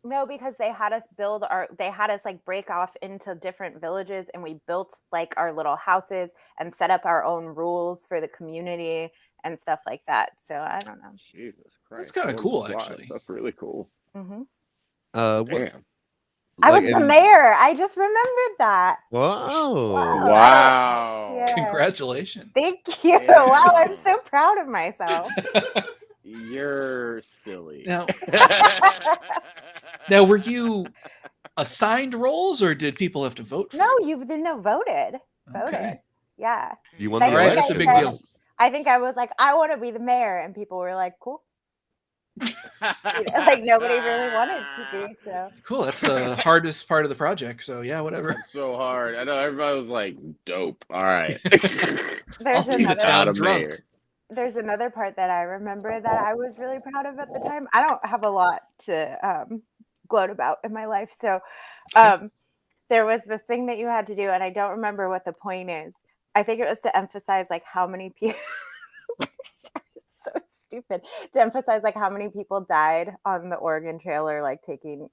No, because they had us like break off into different villages, and we built like our little houses and set up our own rules for the community and stuff like that. So I don't know. Jesus Christ. That's kind of cool, That's wild. actually. That's really cool. Mm-hmm. What, Damn. I was like, the mayor. I just remembered that. Whoa. Wow. Yeah. Congratulations. Thank you. Yeah. Wow, I'm so proud of myself. You're silly. Now, were you assigned roles, or did people have to vote for No, you? voted. Okay. Yeah. You won I the All right, think that's I a big said- deal. I think I was like, I want to be the mayor, and people were like, cool. Like nobody really wanted to be. So Cool. That's the hardest part of the project. So yeah, whatever. That's so hard. I know everybody was like, dope. All right. there's I'll be the another. town Not a drunk. mayor. There's another part that I remember that I was really proud of at the time. I don't have a lot to gloat about in my life. So there was this thing that you had to do, and I don't remember what the point is. I think it was to emphasize like how many people it's so stupid. To emphasize like how many people died on the Oregon Trail, or like taking,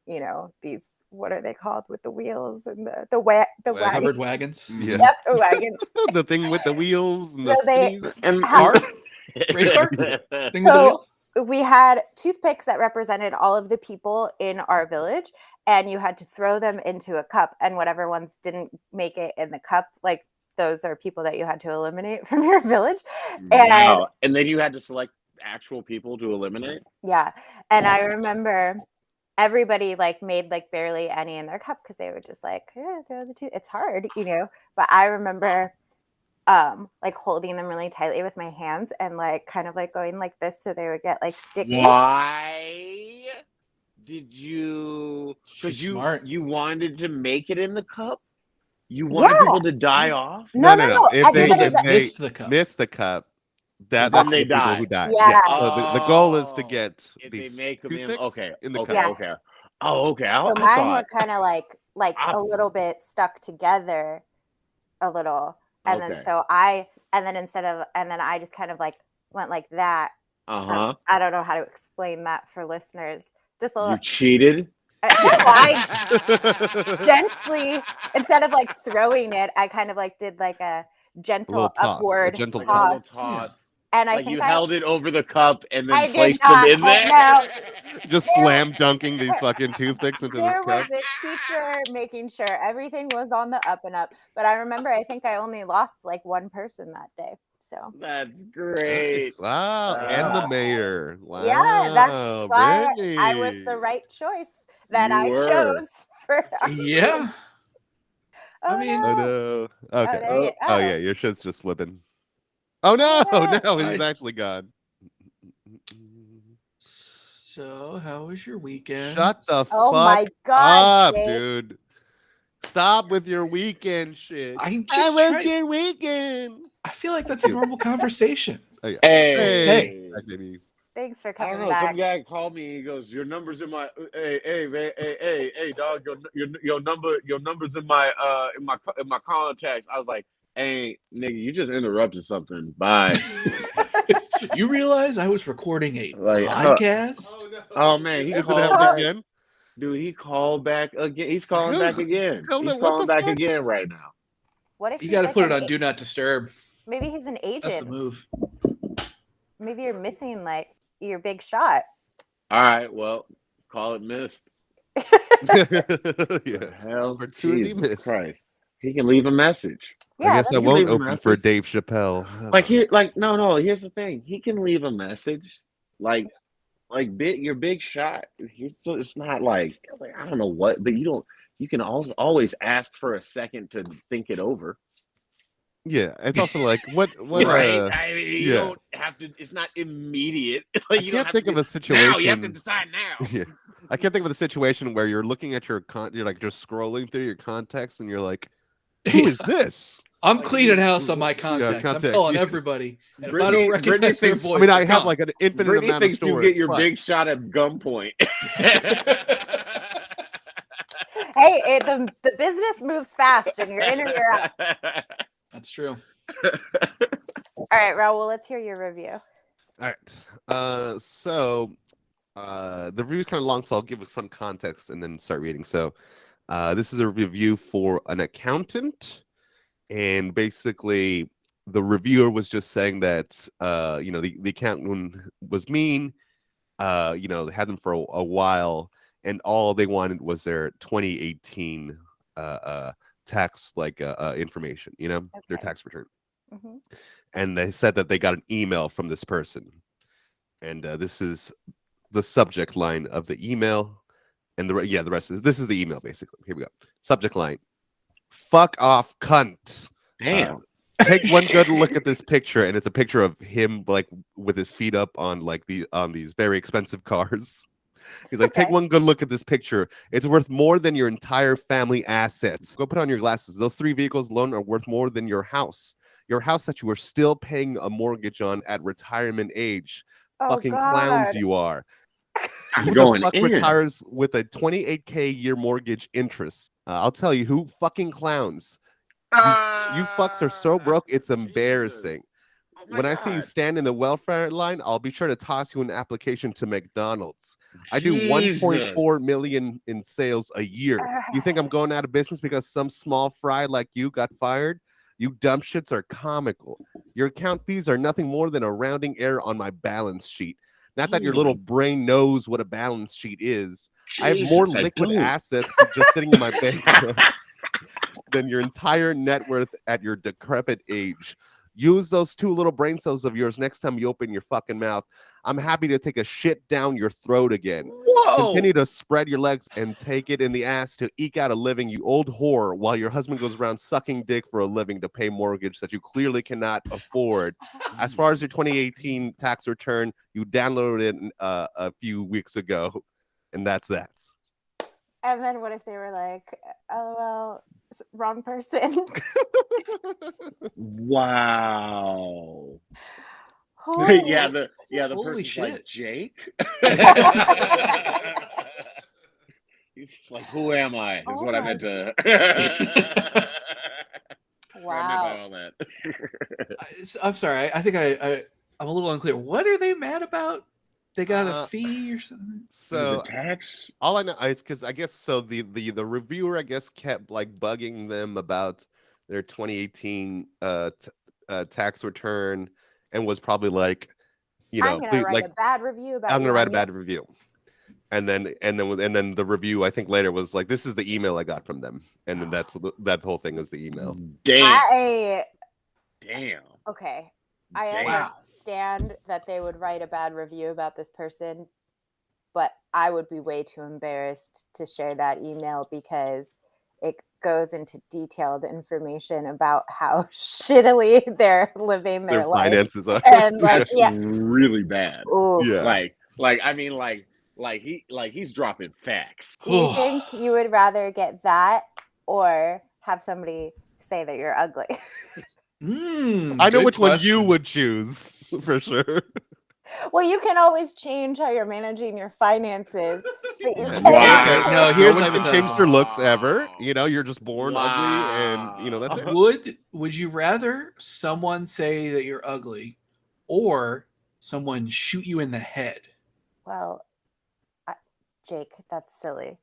these, what are they called, with the wheels and the wagon. Covered wagons. Yeah. Yep, the wagons. The thing with the wheels and So the they- spinnies. And Car? Race car? Thing with the So wheel? we had toothpicks that represented all of the people in our village, and you had to throw them into a cup, and whatever ones didn't make it in the cup, like those are people that you had to eliminate from your village. Wow. And then you had to select actual people to eliminate? Yeah. And I remember everybody like made like barely any in their cup, because they were just like, throw the tooth. It's hard, but I remember like holding them really tightly with my hands and like kind of like going like this so they would get like sticky. Why did you? Because She's smart. you wanted to make it in the cup. You wanted Yeah. people to die off. No. If they Everybody missed the cup. miss the cup, Then that's they the people die. who die. Yeah. So the goal is to Oh. get If they these make them in, toothpicks okay, in the okay, cup. Yeah. okay. Oh, okay. So I mine were thought. kind of like a little bit stuck together a little. And then Okay. and then I just kind of like went like that. Uh-huh. I don't know how to explain that for listeners. Just a You little. cheated. No, I gently, instead of like throwing it, I kind of like did like a gentle little toss, a upward gentle Like a little toss. toss. And I Like think you held it over the cup and then I did placed not. them in there. No. Just slam dunking these fucking toothpicks into There this was cup. a teacher making sure everything was on the up and up. But I remember, I think I only lost like one person that day. So That's great. Nice. Wow. And the mayor. Wow. yeah, that's why I was Brittany. the right choice that You I were. chose for. Yeah. Oh, I mean- Oh no. no. Okay. there you Oh yeah, your shit's just slipping. Oh no, Yeah. no, he's actually gone. So, how was your weekend? Shut the Oh fuck my God, up, Jake. dude. Stop with your weekend shit. I'm How just was trying. your weekend? I feel like that's a normal conversation. Oh, yeah. Hey. Hi, baby. Thanks for I coming don't know. back. Some guy called me. He goes, "Your number's in my hey, dog. Your number's in my contacts." I was like, "Hey, nigga, you just interrupted something. Bye." You realize I was recording a Like, podcast? Oh man, he Is it called happening back. again? Dude, he called back again. He's calling back again. Tell me, He's what calling the back fuck? again right now. What if You he's got to like put it an on Do Not Disturb. Maybe he's an agent. That's the move. Maybe you're missing like your big shot. All right, well, call it missed. Yeah. Hell, Opportunity Jesus missed. Christ. He can leave a message. Yeah, I guess I that's- won't leave a open for message. Dave Chappelle. No. Here's the thing. He can leave a message, like your big shot. It's not like I don't know what, but you can always ask for a second to think it over. Yeah, it's also like what Right? I mean, you yeah. don't have to. It's not immediate. I You don't can't have think to of a Now you have to situation. decide now. Yeah. I can't think of a situation where you're looking at you're like just scrolling through your contacts and you're like, who is this? I'm Like, cleaning house on my contacts. I'm contacts, calling yeah. everybody. And if I Brittany- don't recognize Brittany their thinks- voice, I mean, I they're have gone. like an infinite Brittany amount of thinks you storage. get your Fuck. big shot at gunpoint. Hey, the business moves fast, and you're in or you're out. That's true. All right, Raul, let's hear your review. All right. So the review is kind of long, so I'll give it some context and then start reading. So this is a review for an accountant, and basically the reviewer was just saying that the accountant was mean. They had them for a while, and all they wanted was their 2018 tax information, their tax return. Mm-hmm. And they said that they got an email from this person, and this is the subject line of the email, and the rest is this is the email basically. Here we go. Subject line: "Fuck off, cunt." Damn. Take one good look at this picture, and it's a picture of him like with his feet up on these very expensive cars. He's like, take one good look at this picture. It's worth more than your entire family assets. Go put on your glasses. Those 3 vehicles alone are worth more than your house. Your house that you are still paying a mortgage on at retirement age. Fucking clowns you are. I'm Who going the fuck in. retires with a 28K year mortgage interest? I'll tell you who fucking clowns. You fucks are so broke, it's embarrassing. Oh when I see you stand in the welfare line, I'll be sure to toss you an application to McDonald's. I do 1.4 million in sales a year. You think I'm going out of business because some small fry like you got fired? You dumb shits are comical. Your account fees are nothing more than a rounding error on my balance sheet. Not that your little brain knows what a balance sheet is. I have more liquid assets just sitting in my bank account than your entire net worth at your decrepit age. Use those 2 little brain cells of yours next time you open your fucking mouth. I'm happy to take a shit down your throat again. Whoa! Continue to spread your legs and take it in the ass to eke out a living, you old whore, while your husband goes around sucking dick for a living to pay mortgage that you clearly cannot afford. As far as your 2018 tax return, you downloaded it a few weeks ago, and that's that. And then what if they were like, "LOL, wrong person"? Wow. Holy yeah, the Holy person's shit. like, Jake? He's like, who am I? Is Oh what I my meant to. Wow. I meant by all that. I'm sorry. I think I'm a little unclear. What are they mad about? They got a fee or something? So the tax? all I know is because I guess so the reviewer I guess kept like bugging them about their 2018 tax return and was probably like, I'm gonna write a bad review about. I'm gonna write a bad review, and then the review I think later was like, this is the email I got from them, and then that whole thing was the email. Damn. Okay. I understand that they would write a bad review about this person, but I would be way too embarrassed to share that email because it goes into detailed information about how shittily they're living their life. Finances are. And That's really bad. Ooh. Yeah. He's dropping facts. Do you think you would rather get that or have somebody say that you're ugly? I know which one you would choose for sure. Well, you can always change how you're managing your finances. But you can't. Okay, no, here's no one can change their looks ever. You're just born ugly, and that's it. Would you rather someone say that you're ugly, or someone shoot you in the head? Well, Jake, that's silly.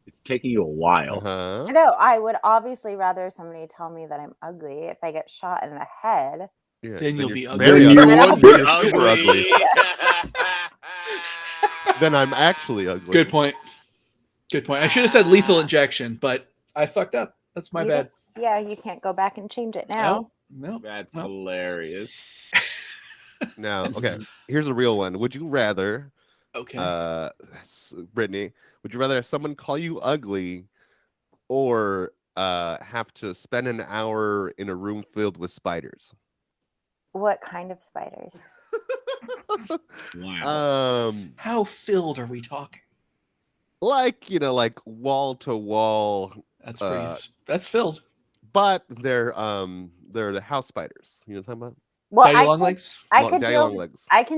It's taking you a while. No, I would obviously rather somebody tell me that I'm ugly. If I get shot in the head, then you'll be ugly. Then you would be ugly. Then I'm actually ugly. Good point. I should have said lethal injection, but I fucked up. That's my bad. Yeah, you can't go back and change it now. No. That's hilarious. Now, okay, here's a real one. Would you rather, Brittany, would you rather have someone call you ugly or have to spend an hour in a room filled with spiders? What kind of spiders? Wow. How filled are we talking? Like wall to wall. That's filled. But they're the house spiders. You know what I'm talking about? Well, Daddy long legs. I can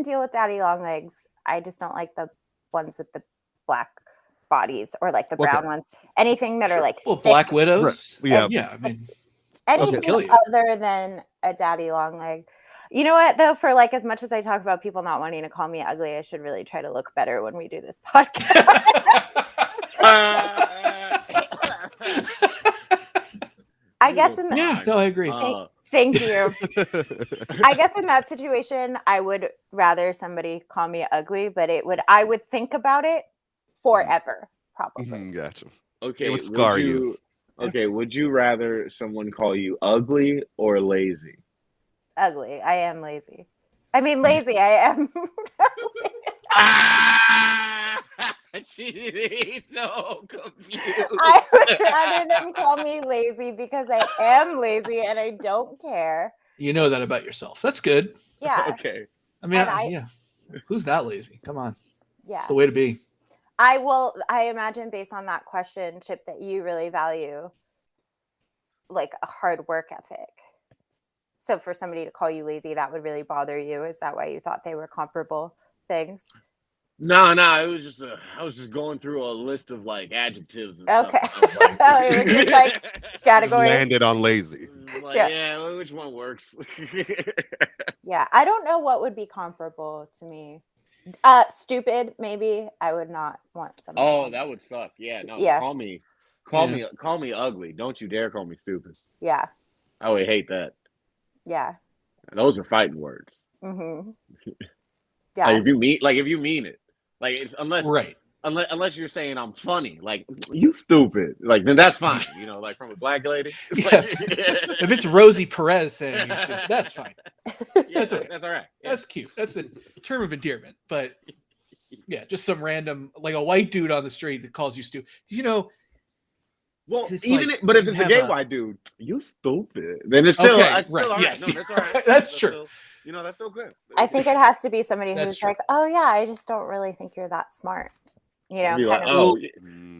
deal with daddy long legs. I just don't like the ones with the black bodies or like the brown ones. Anything that are like thick. Black widows. Right. Yeah. I mean, Anything kill you. other than a daddy long leg. You know what, though? For like as much as I talk about people not wanting to call me ugly, I should really try to look better when we do this podcast. I guess in Yeah, no, I agree. Thank you. I guess in that situation, I would rather somebody call me ugly, but I would think about it forever, probably. Gotcha. Okay, It would scar you. Okay, would you rather someone call you ugly or lazy? Ugly. I am lazy. I mean, lazy. I am. She's so confused. I would rather them call me lazy because I am lazy and I don't care. You know that about yourself. That's good. Yeah. Okay. I mean, yeah. Who's not lazy? Come on. Yeah. It's the way to be. I imagine based on that question, Chip, that you really value like a hard work ethic. So for somebody to call you lazy, that would really bother you. Is that why you thought they were comparable things? No, it was just I was just going through a list of like adjectives. And Okay. Stuff. Like, It was just like category. Landed on lazy. Like, yeah, which one works? Yeah, I don't know what would be comparable to me. Stupid, maybe. I would not want somebody. Oh, that would suck. Yeah, no. Yeah. Call me ugly. Don't you dare call me stupid. Yeah. I would hate that. Yeah. Those are fighting words. Mm-hmm. Yeah. Like if you mean it, like it's unless you're saying I'm funny, like you stupid, like then that's fine. You know, like from a black lady. Yeah. If it's Rosie Perez saying you're stupid, that's fine. That's okay. That's all right. Yeah. That's cute. That's a term of endearment. But yeah, just some random, like a white dude on the street that calls you stupid. You know. Well, even like, but if it's a gay white dude, you stupid. Then it's still, okay, still all right. Yes. No, that's all right. That's true. Still, you know, that's still good. I think it has to be somebody That's who's true. like, oh yeah, I just don't really think you're that smart. You know, like,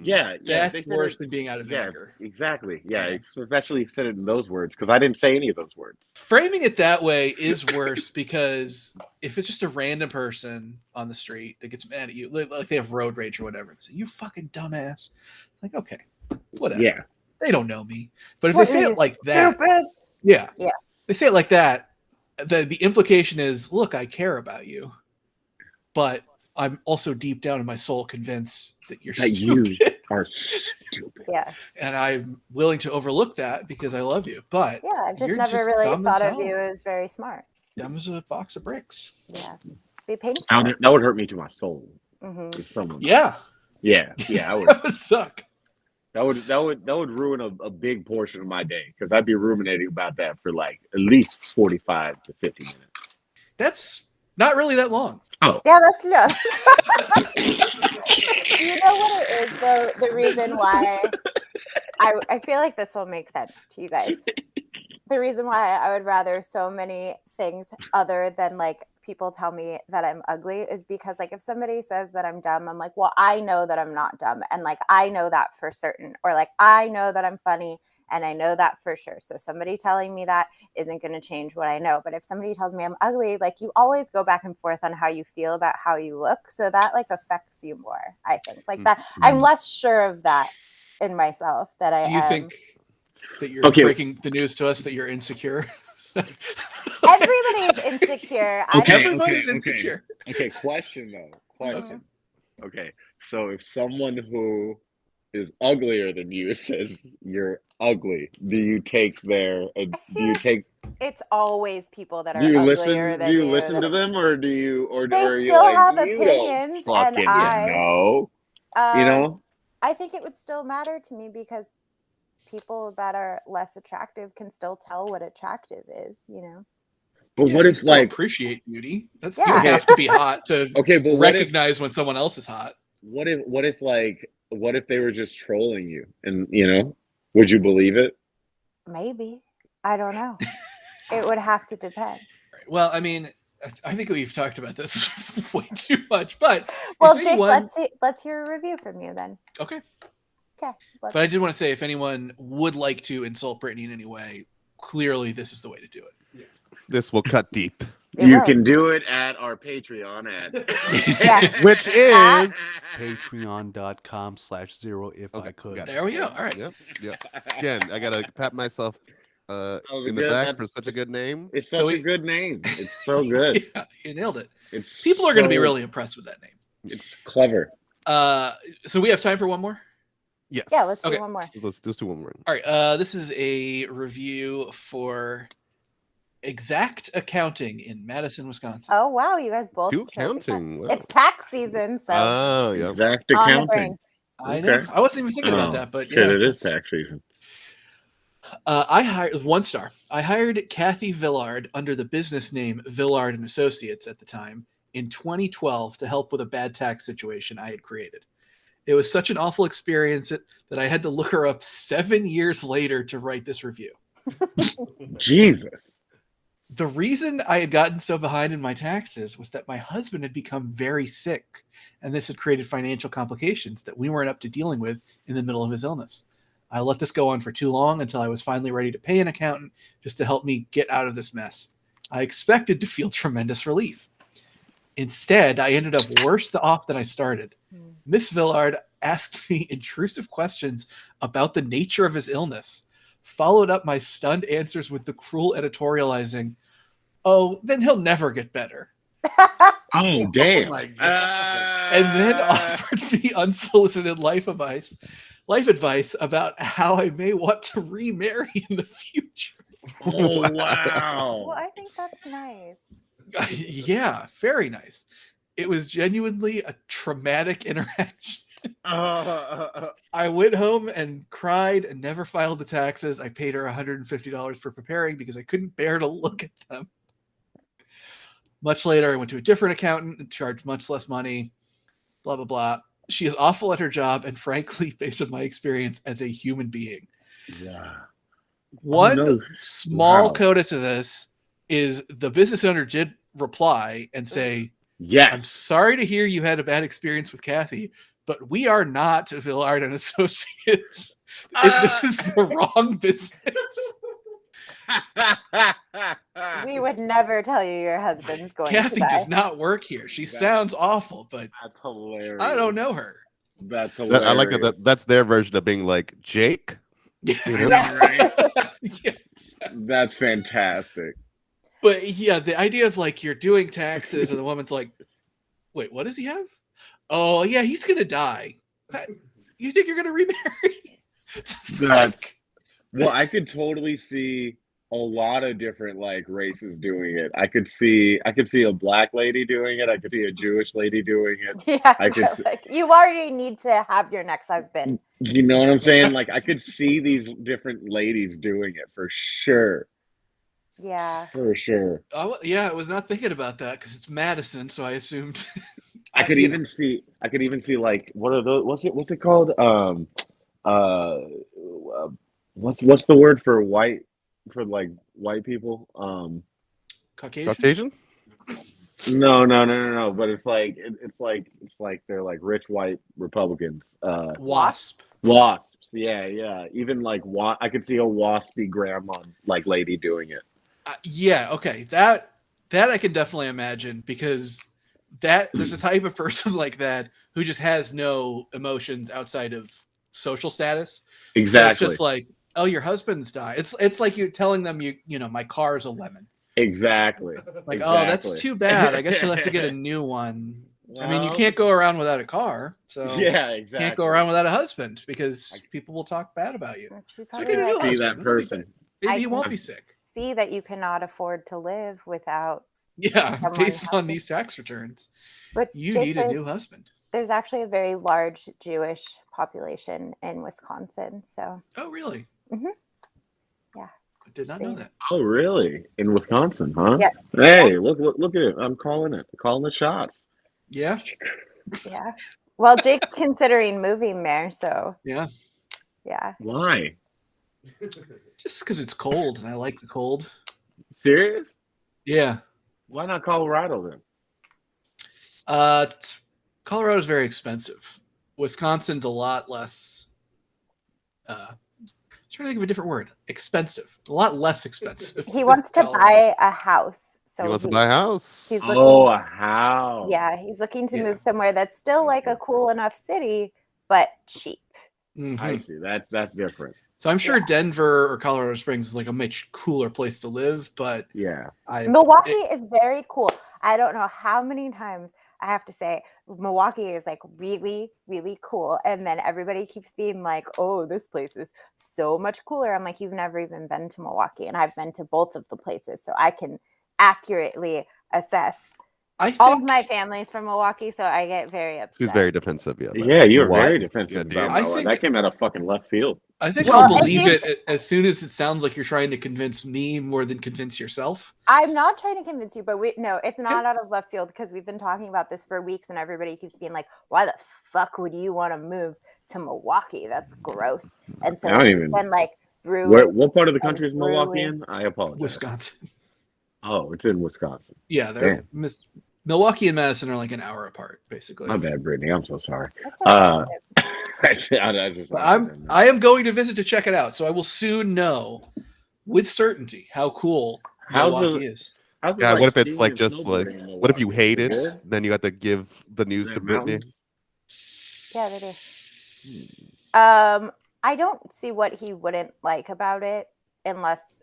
yeah. That's worse than being out of anger. Exactly. Yeah, especially said it in those words because I didn't say any of those words. Framing it that way is worse because if it's just a random person on the street that gets mad at you, like they have road rage or whatever, they say, you fucking dumbass. Like, okay, whatever. Yeah. They don't know me. But if they say it like that, stupid? Yeah. They say it like that, the implication is, look, I care about you, but I'm also deep down in my soul convinced that you're stupid. You are stupid. Yeah. And I'm willing to overlook that because I love you. But yeah, I've just you're never just really dumb thought as of you hell. as very smart. Dumb as a box of bricks. Yeah. Be painful. That would hurt me to my soul. Mm-hmm. If someone. Yeah. Yeah. I would. That would suck. That would ruin a big portion of my day because I'd be ruminating about that for like at least 45 to 50 minutes. That's not really that long. Oh. Yeah, that's You know what it is, though? The reason why I feel like this will make sense to you guys. The reason why I would rather so many things other than like people tell me that I'm ugly is because like if somebody says that I'm dumb, I'm like, well, I know that I'm not dumb. And like, I know that for certain, or like, I know that I'm funny and I know that for sure. So somebody telling me that isn't going to change what I know. But if somebody tells me I'm ugly, like you always go back and forth on how you feel about how you look. So that like affects you more, I think. Like that, I'm less sure of that in myself that I am. Do you think that you're breaking the news to us that you're insecure? Everybody's insecure. Everybody's insecure. Okay, question though. Question. Okay, so if someone who is uglier than you says you're ugly, do you take it's always people that are uglier than you. Do you listen to them or do you they are you still like, have you opinions don't fucking and know? You know? I think it would still matter to me because people that are less attractive can still tell what attractive is, you know. But what if like appreciate beauty? That's Yeah. you don't have to be hot to but recognize when someone else is hot. What if they were just trolling you and you know, would you believe it? Maybe. I don't know. It would have to depend. Well, I mean, I think we've talked about this way too much, but well, Jake, let's hear a review from you then. Okay. But I did want to say, if anyone would like to insult Brittany in any way, clearly this is the way to do it. Yeah. This will cut deep. You can do it at our Patreon which is patreon.com/0 if I could. There we go. All right. Yep. Again, I gotta pat myself in the back for such a good name. It's such a good name. It's so good. Yeah, you nailed it. People are going to be really impressed with that name. It's clever. So we have time for one more? Yes. Yeah, let's do one more. Let's do one more. All right. This is a review for Exact Accounting in Madison, Wisconsin. Oh wow, you guys both. Do accounting. Wow. It's tax season, so. Oh yeah. Exact Accounting. I know. I wasn't even thinking about that, but shit, yeah, it is tax season. I hired 1 star. I hired Kathy Villard under the business name Villard and Associates at the time in 2012 to help with a bad tax situation I had created. It was such an awful experience that I had to look her up 7 years later to write this review. Jesus. The reason I had gotten so behind in my taxes was that my husband had become very sick, and this had created financial complications that we weren't up to dealing with in the middle of his illness. I let this go on for too long until I was finally ready to pay an accountant just to help me get out of this mess. I expected to feel tremendous relief. Instead, I ended up worse off than I started. Miss Villard asked me intrusive questions about the nature of his illness, followed up my stunned answers with the cruel editorializing, "Oh, then he'll never get better." Oh, damn. Oh my God. And then offered me unsolicited life advice about how I may want to remarry in the future. Oh, wow. Well, I think that's nice. Yeah, very nice. It was genuinely a traumatic interaction. I went home and cried and never filed the taxes. I paid her $150 for preparing because I couldn't bear to look at them. Much later, I went to a different accountant and charged much less money. Blah, blah, blah. She is awful at her job and frankly, based on my experience as a human being. Yeah. One small coda to this is the business owner did reply and say, yes, I'm sorry to hear you had a bad experience with Kathy, but we are not Villard and Associates. This is the wrong business. We would never tell you your husband's going Kathy to die. does not work here. She sounds awful, but that's hilarious. I don't know her. That's hilarious. I like that. That's their version of being like Jake. Yeah. Right. Yes. That's fantastic. But yeah, the idea of like you're doing taxes and the woman's like, wait, what does he have? Oh yeah, he's gonna die. You think you're gonna remarry? Well, I could totally see a lot of different like races doing it. I could see a black lady doing it. I could see a Jewish lady doing it. Yeah, like, you already need to have your next husband. You know what I'm saying? Like I could see these different ladies doing it for sure. Yeah, for sure. Yeah, I was not thinking about that because it's Madison, so I assumed. I could even see like what are those? What's it called? What's the word for white? For like white people? Caucasian? No. But it's like they're like rich white Republicans. Wasps. Yeah. Even like I could see a waspy grandma like lady doing it. Yeah. Okay. That I can definitely imagine because there's a type of person like that who just has no emotions outside of social status. Exactly. So it's just like, oh, your husband's died. It's like you're telling them you know my car is a lemon. Exactly. Like, oh, that's too bad. I guess you'll have to get a new one. Well, I mean, you can't go around without a car, so yeah, exactly. Can't go around without a husband because people will talk bad about you. So see that person. Maybe he won't be sick. See that you cannot afford to live without. Yeah, based on these tax returns, but you need a new husband. There's actually a very large Jewish population in Wisconsin. So. Oh, really? Mm-hmm. Yeah. I did not know that. Oh, really? In Wisconsin, huh? Yeah. Hey, look at it. I'm calling the shots. Yeah. Yeah. Well, Jake's considering moving there, so. Yeah. Yeah. Why? Just because it's cold and I like the cold. Serious? Yeah. Why not Colorado then? Colorado's very expensive. Wisconsin's a lot less. Trying to think of a different word. Expensive. A lot less expensive. He wants to buy a house. So he wants to buy a house. He's looking, a house. Yeah, he's looking to move somewhere that's still like a cool enough city, but cheap. Mm-hmm. I see. That's different. So I'm sure Denver or Colorado Springs is like a much cooler place to live, but Milwaukee is very cool. I don't know how many times I have to say Milwaukee is like really, really cool. And then everybody keeps being like, oh, this place is so much cooler. I'm like, you've never even been to Milwaukee. And I've been to both of the places. So I can accurately assess. All of my family's from Milwaukee, so I get very upset. She's very defensive. Yeah, you're very defensive about Milwaukee. That came out of fucking left field. I think I'll believe it as soon as it sounds like you're trying to convince me more than convince yourself. I'm not trying to convince you, but no, it's not out of left field because we've been talking about this for weeks and everybody keeps being like, why the fuck would you want to move to Milwaukee? That's gross. And so it's been like what part of the country is Milwaukee in? I apologize. Wisconsin. Oh, it's in Wisconsin. Yeah, they're Milwaukee and Madison are like an hour apart, basically. My bad, Brittany. I'm so sorry. I am going to visit to check it out, so I will soon know with certainty how cool Milwaukee is. Yeah, what if it's like just like, what if you hate it? Then you have to give the news to Brittany. Yeah, they do. I don't see what he wouldn't like about it unless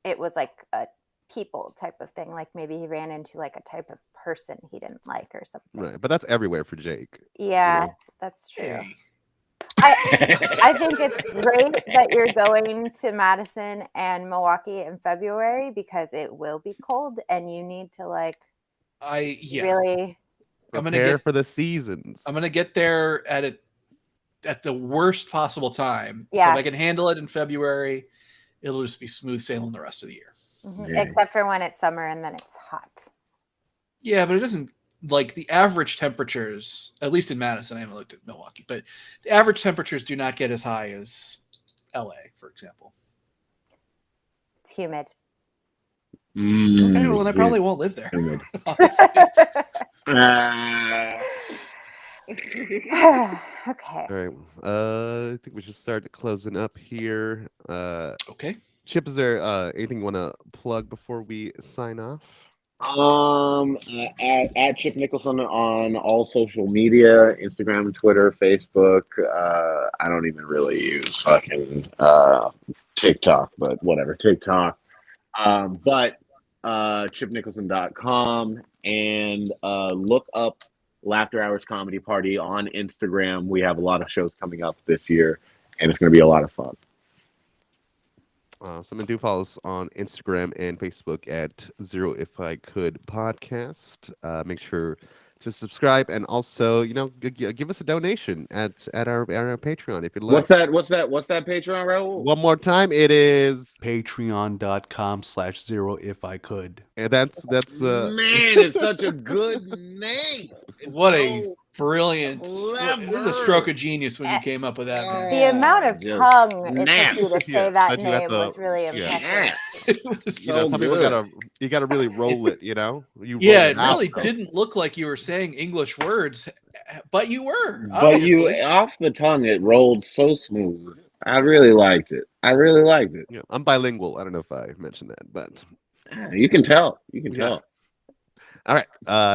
it was like a people type of thing. Like maybe he ran into like a type of person he didn't like or something. Right, but that's everywhere for Jake. Yeah, that's true. I think it's great that you're going to Madison and Milwaukee in February because it will be cold and you need to like really prepare for the seasons. I'm gonna get there at the worst possible time. Yeah. So if I can handle it in February, it'll just be smooth sailing the rest of the year. Mm-hmm. Except for when it's summer and then it's hot. Yeah, but it doesn't like the average temperatures, at least in Madison. I haven't looked at Milwaukee, but the average temperatures do not get as high as LA, for example. It's humid. Okay, well, then I probably won't live there. Okay. All right. I think we should start closing up here. Okay. Chip, is there anything you want to plug before we sign off? At Chip Nicholson on all social media, Instagram, Twitter, Facebook. I don't even really use fucking TikTok, but whatever, TikTok. But chipnicholson.com and look up Laughter Hours Comedy Party on Instagram. We have a lot of shows coming up this year, and it's going to be a lot of fun. Someone do follow us on Instagram and Facebook at Zero If I Could Podcast. Make sure to subscribe and also, give us a donation at our Patreon if you'd like. What's that Patreon, Raul? One more time, it is patreon.com/0 if I could. And that's man, it's such a good name. What a brilliant! It was a stroke of genius when you came up with that. The amount of tongue it took you to say that name was really impressive. You gotta really roll it, It really didn't look like you were saying English words, but you were. But you off the tongue, it rolled so smooth. I really liked it. Yeah, I'm bilingual. I don't know if I mentioned that, but you can tell. Tell. All right.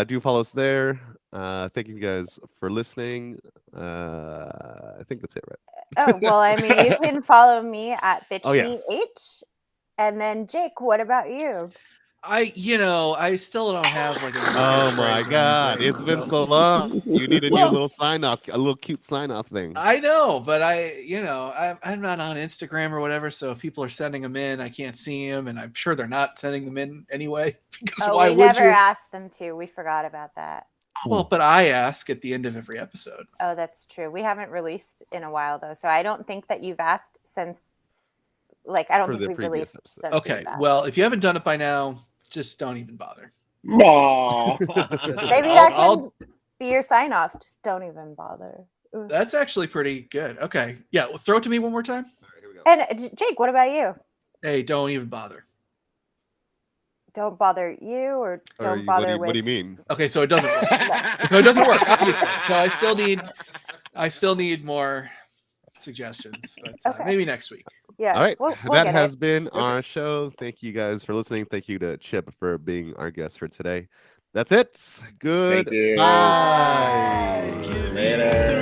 Do follow us there. Thank you guys for listening. I think that's it, right? Oh, well, I mean, you can follow me at BitchMeH. And then, Jake, what about you? I still don't have like a oh my god, it's been so long. You need a new little sign off, a little cute sign off thing. I know, but I'm not on Instagram or whatever, so if people are sending them in, I can't see them, and I'm sure they're not sending them in anyway. Because why we would never you? asked them to. We forgot about that. Well, but I ask at the end of every episode. Oh, that's true. We haven't released in a while though, so I don't think that you've asked since. I don't think we've released since. Okay, well, if you haven't done it by now, just don't even bother. Maybe that can be your sign off. Just don't even bother. That's actually pretty good. Okay, yeah, well, throw it to me one more time. Right, here we go. And Jake, what about you? Hey, don't even bother. Don't bother you, or don't bother with. What do you mean? Okay, so it doesn't work. No, it doesn't work. Obviously, so I still need more suggestions, but maybe next week. Yeah. All right. We'll that has been our show. Thank you guys for listening. Thank you to Chip for being our guest for today. That's it. Good. Thank you. Bye. Later.